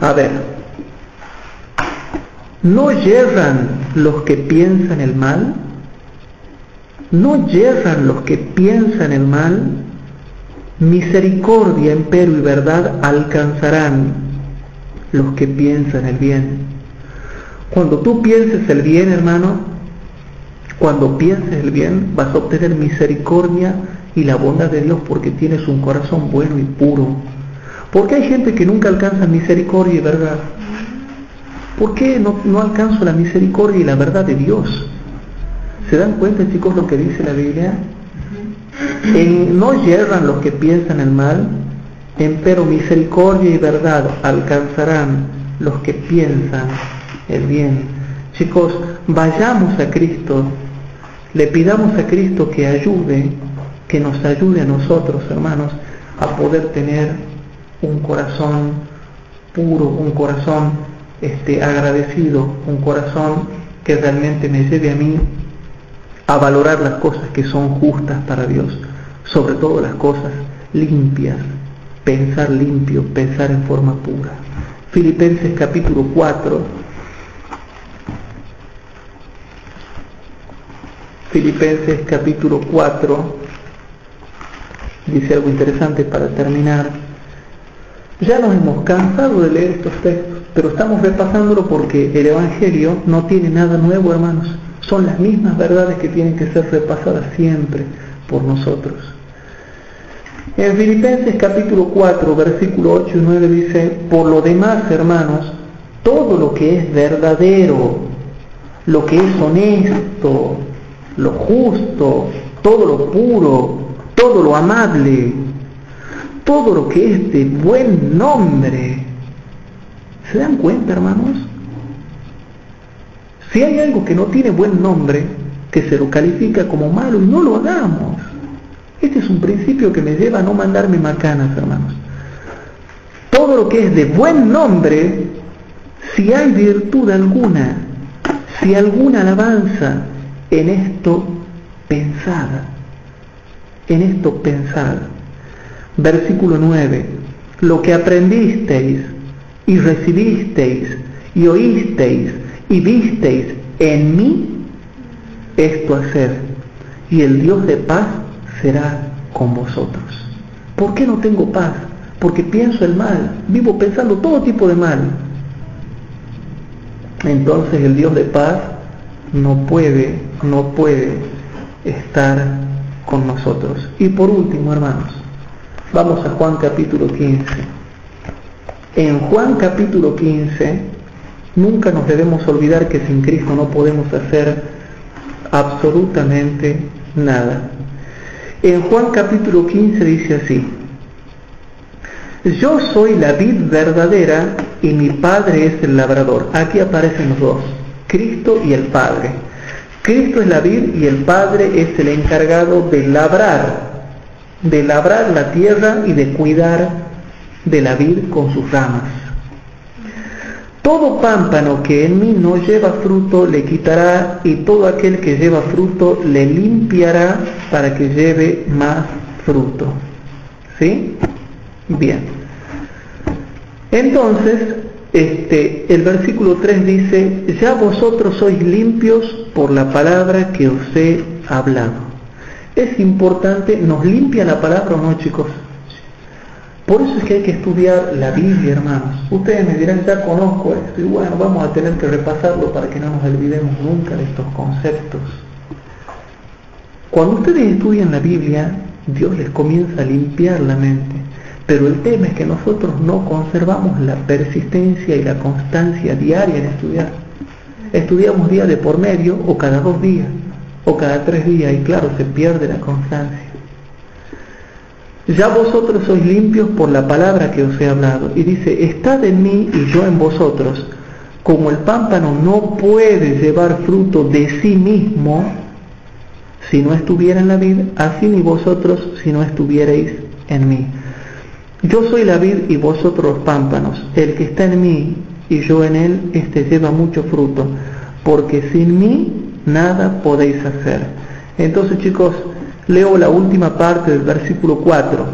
A ver. ¿No yerran los que piensan el mal? ¿No yerran los que piensan el mal? Misericordia, empero y verdad alcanzarán los que piensan el bien. Cuando tú pienses el bien, hermano, cuando pienses el bien, vas a obtener misericordia y la bondad de Dios porque tienes un corazón bueno y puro. ¿Por qué hay gente que nunca alcanza misericordia y verdad? ¿Por qué no alcanzo la misericordia y la verdad de Dios? ¿Se dan cuenta, chicos, lo que dice la Biblia? No yerran los que piensan el mal, empero misericordia y verdad alcanzarán los que piensan el bien. Chicos, vayamos a Cristo, le pidamos a Cristo que nos ayude a nosotros, hermanos, a poder tener un corazón puro, un corazón agradecido, un corazón que realmente me lleve a mí a valorar las cosas que son justas para Dios, sobre todo las cosas limpias, pensar limpio, pensar en forma pura. Filipenses capítulo 4. Filipenses capítulo 4 dice algo interesante para terminar. Ya nos hemos cansado de leer estos textos, pero estamos repasándolo porque el Evangelio no tiene nada nuevo, hermanos. Son las mismas verdades que tienen que ser repasadas siempre por nosotros. En Filipenses capítulo 4, versículo 8 y 9 dice: por lo demás, hermanos, todo lo que es verdadero, lo que es honesto, lo justo, todo lo puro, todo lo amable, todo lo que es de buen nombre. ¿Se dan cuenta, hermanos? Si hay algo que no tiene buen nombre, que se lo califica como malo, y no lo hagamos. Este es un principio que me lleva a no mandarme macanas, hermanos. Todo lo que es de buen nombre, si hay virtud alguna, si alguna alabanza, en esto pensada. En esto pensada. Versículo 9. Lo que aprendisteis y recibisteis y oísteis y visteis en mí, esto haced, y el Dios de paz será con vosotros. ¿Por qué no tengo paz? Porque pienso el mal, vivo pensando todo tipo de mal. Entonces el Dios de paz no puede estar con nosotros. Y por último, hermanos, vamos a Juan capítulo 15. En Juan capítulo 15, nunca nos debemos olvidar que sin Cristo no podemos hacer absolutamente nada. En Juan capítulo 15 dice así: yo soy la vid verdadera y mi Padre es el labrador. Aquí aparecen los dos, Cristo y el Padre. Cristo es la vid y el Padre es el encargado de labrar la tierra y de cuidar de la vid con sus ramas. Todo pámpano que en mí no lleva fruto le quitará, y todo aquel que lleva fruto le limpiará para que lleve más fruto. ¿Sí? Bien. Entonces, el versículo 3 dice: ya vosotros sois limpios por la palabra que os he hablado. Es importante, ¿nos limpia la palabra o no, chicos? Por eso es que hay que estudiar la Biblia, hermanos. Ustedes me dirán: ya conozco esto, y bueno, vamos a tener que repasarlo para que no nos olvidemos nunca de estos conceptos. Cuando ustedes estudian la Biblia, Dios les comienza a limpiar la mente. Pero el tema es que nosotros no conservamos la persistencia y la constancia diaria en estudiar. Estudiamos día de por medio, o cada 2 días, o cada 3 días, y claro, se pierde la constancia. Ya vosotros sois limpios por la palabra que os he hablado. Y dice: estad en mí y yo en vosotros. Como el pámpano no puede llevar fruto de sí mismo si no estuviera en la vid, así ni vosotros si no estuvierais en mí. Yo soy la vid y vosotros los pámpanos. El que está en mí y yo en él, lleva mucho fruto, porque sin mí nada podéis hacer. Entonces, chicos, leo la última parte del versículo 4.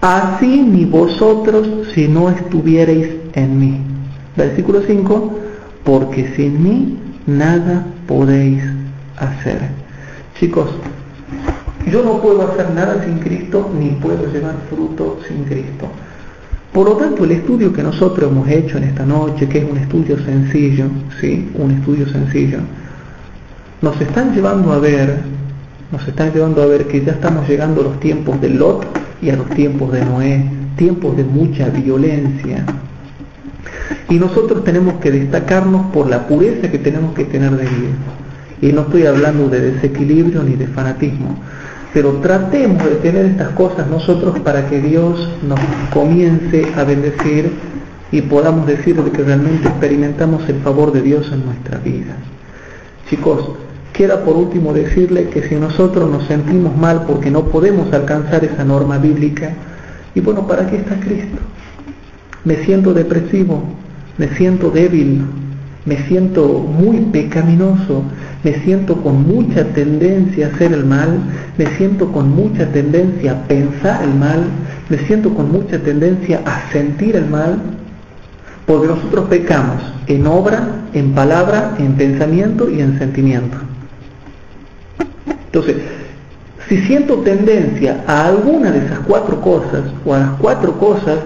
Así ni vosotros si no estuvierais en mí. Versículo 5. Porque sin mí nada podéis hacer. Chicos, yo no puedo hacer nada sin Cristo, ni puedo llevar fruto sin Cristo. Por lo tanto, el estudio que nosotros hemos hecho en esta noche, que es un estudio sencillo, ¿sí? Un estudio sencillo, nos están llevando a ver que ya estamos llegando a los tiempos de Lot y a los tiempos de Noé, tiempos de mucha violencia. Y nosotros tenemos que destacarnos por la pureza que tenemos que tener de vida. Y no estoy hablando de desequilibrio ni de fanatismo, pero tratemos de tener estas cosas nosotros para que Dios nos comience a bendecir y podamos decir que realmente experimentamos el favor de Dios en nuestra vida. Chicos, queda por último decirle que si nosotros nos sentimos mal porque no podemos alcanzar esa norma bíblica, y bueno, ¿para qué está Cristo? Me siento depresivo, me siento débil, me siento muy pecaminoso, me siento con mucha tendencia a hacer el mal, me siento con mucha tendencia a pensar el mal, me siento con mucha tendencia a sentir el mal, porque nosotros pecamos en obra, en palabra, en pensamiento y en sentimiento. Entonces, si siento tendencia a alguna de esas 4 cosas, o a las 4 cosas,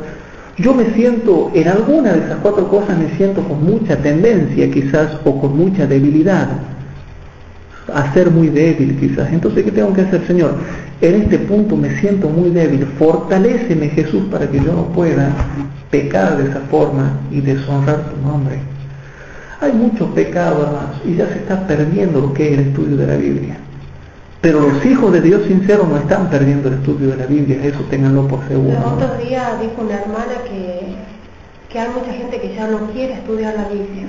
yo me siento, en alguna de esas 4 cosas me siento con mucha tendencia quizás, o con mucha debilidad, a ser muy débil quizás. Entonces, ¿qué tengo que hacer, Señor? En este punto me siento muy débil, fortaléceme, Jesús, para que yo no pueda pecar de esa forma y deshonrar tu nombre. Hay muchos pecados, hermanos, y ya se está perdiendo lo que es el estudio de la Biblia. Pero los hijos de Dios sinceros no están perdiendo el estudio de la Biblia, eso ténganlo por seguro. Los otros días dijo una hermana que hay mucha gente que ya no quiere estudiar la Biblia.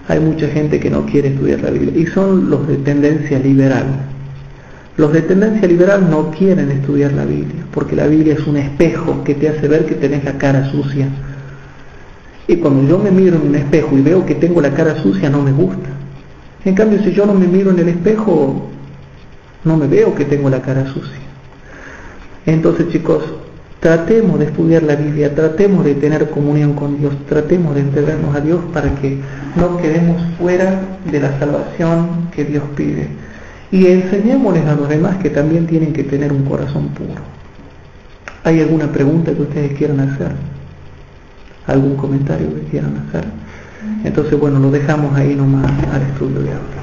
Hay mucha gente que no quiere estudiar la Biblia, y son los de tendencia liberal. Los de tendencia liberal no quieren estudiar la Biblia, porque la Biblia es un espejo que te hace ver que tenés la cara sucia. Y cuando yo me miro en un espejo y veo que tengo la cara sucia, no me gusta. En cambio, si yo no me miro en el espejo, no me veo que tengo la cara sucia. Entonces, chicos, tratemos de estudiar la Biblia, tratemos de tener comunión con Dios, tratemos de entregarnos a Dios para que no quedemos fuera de la salvación que Dios pide. Y enseñémosles a los demás que también tienen que tener un corazón puro. ¿Hay alguna pregunta que ustedes quieran hacer? ¿Algún comentario que quieran hacer? Entonces, bueno, lo dejamos ahí nomás al estudio de ahora.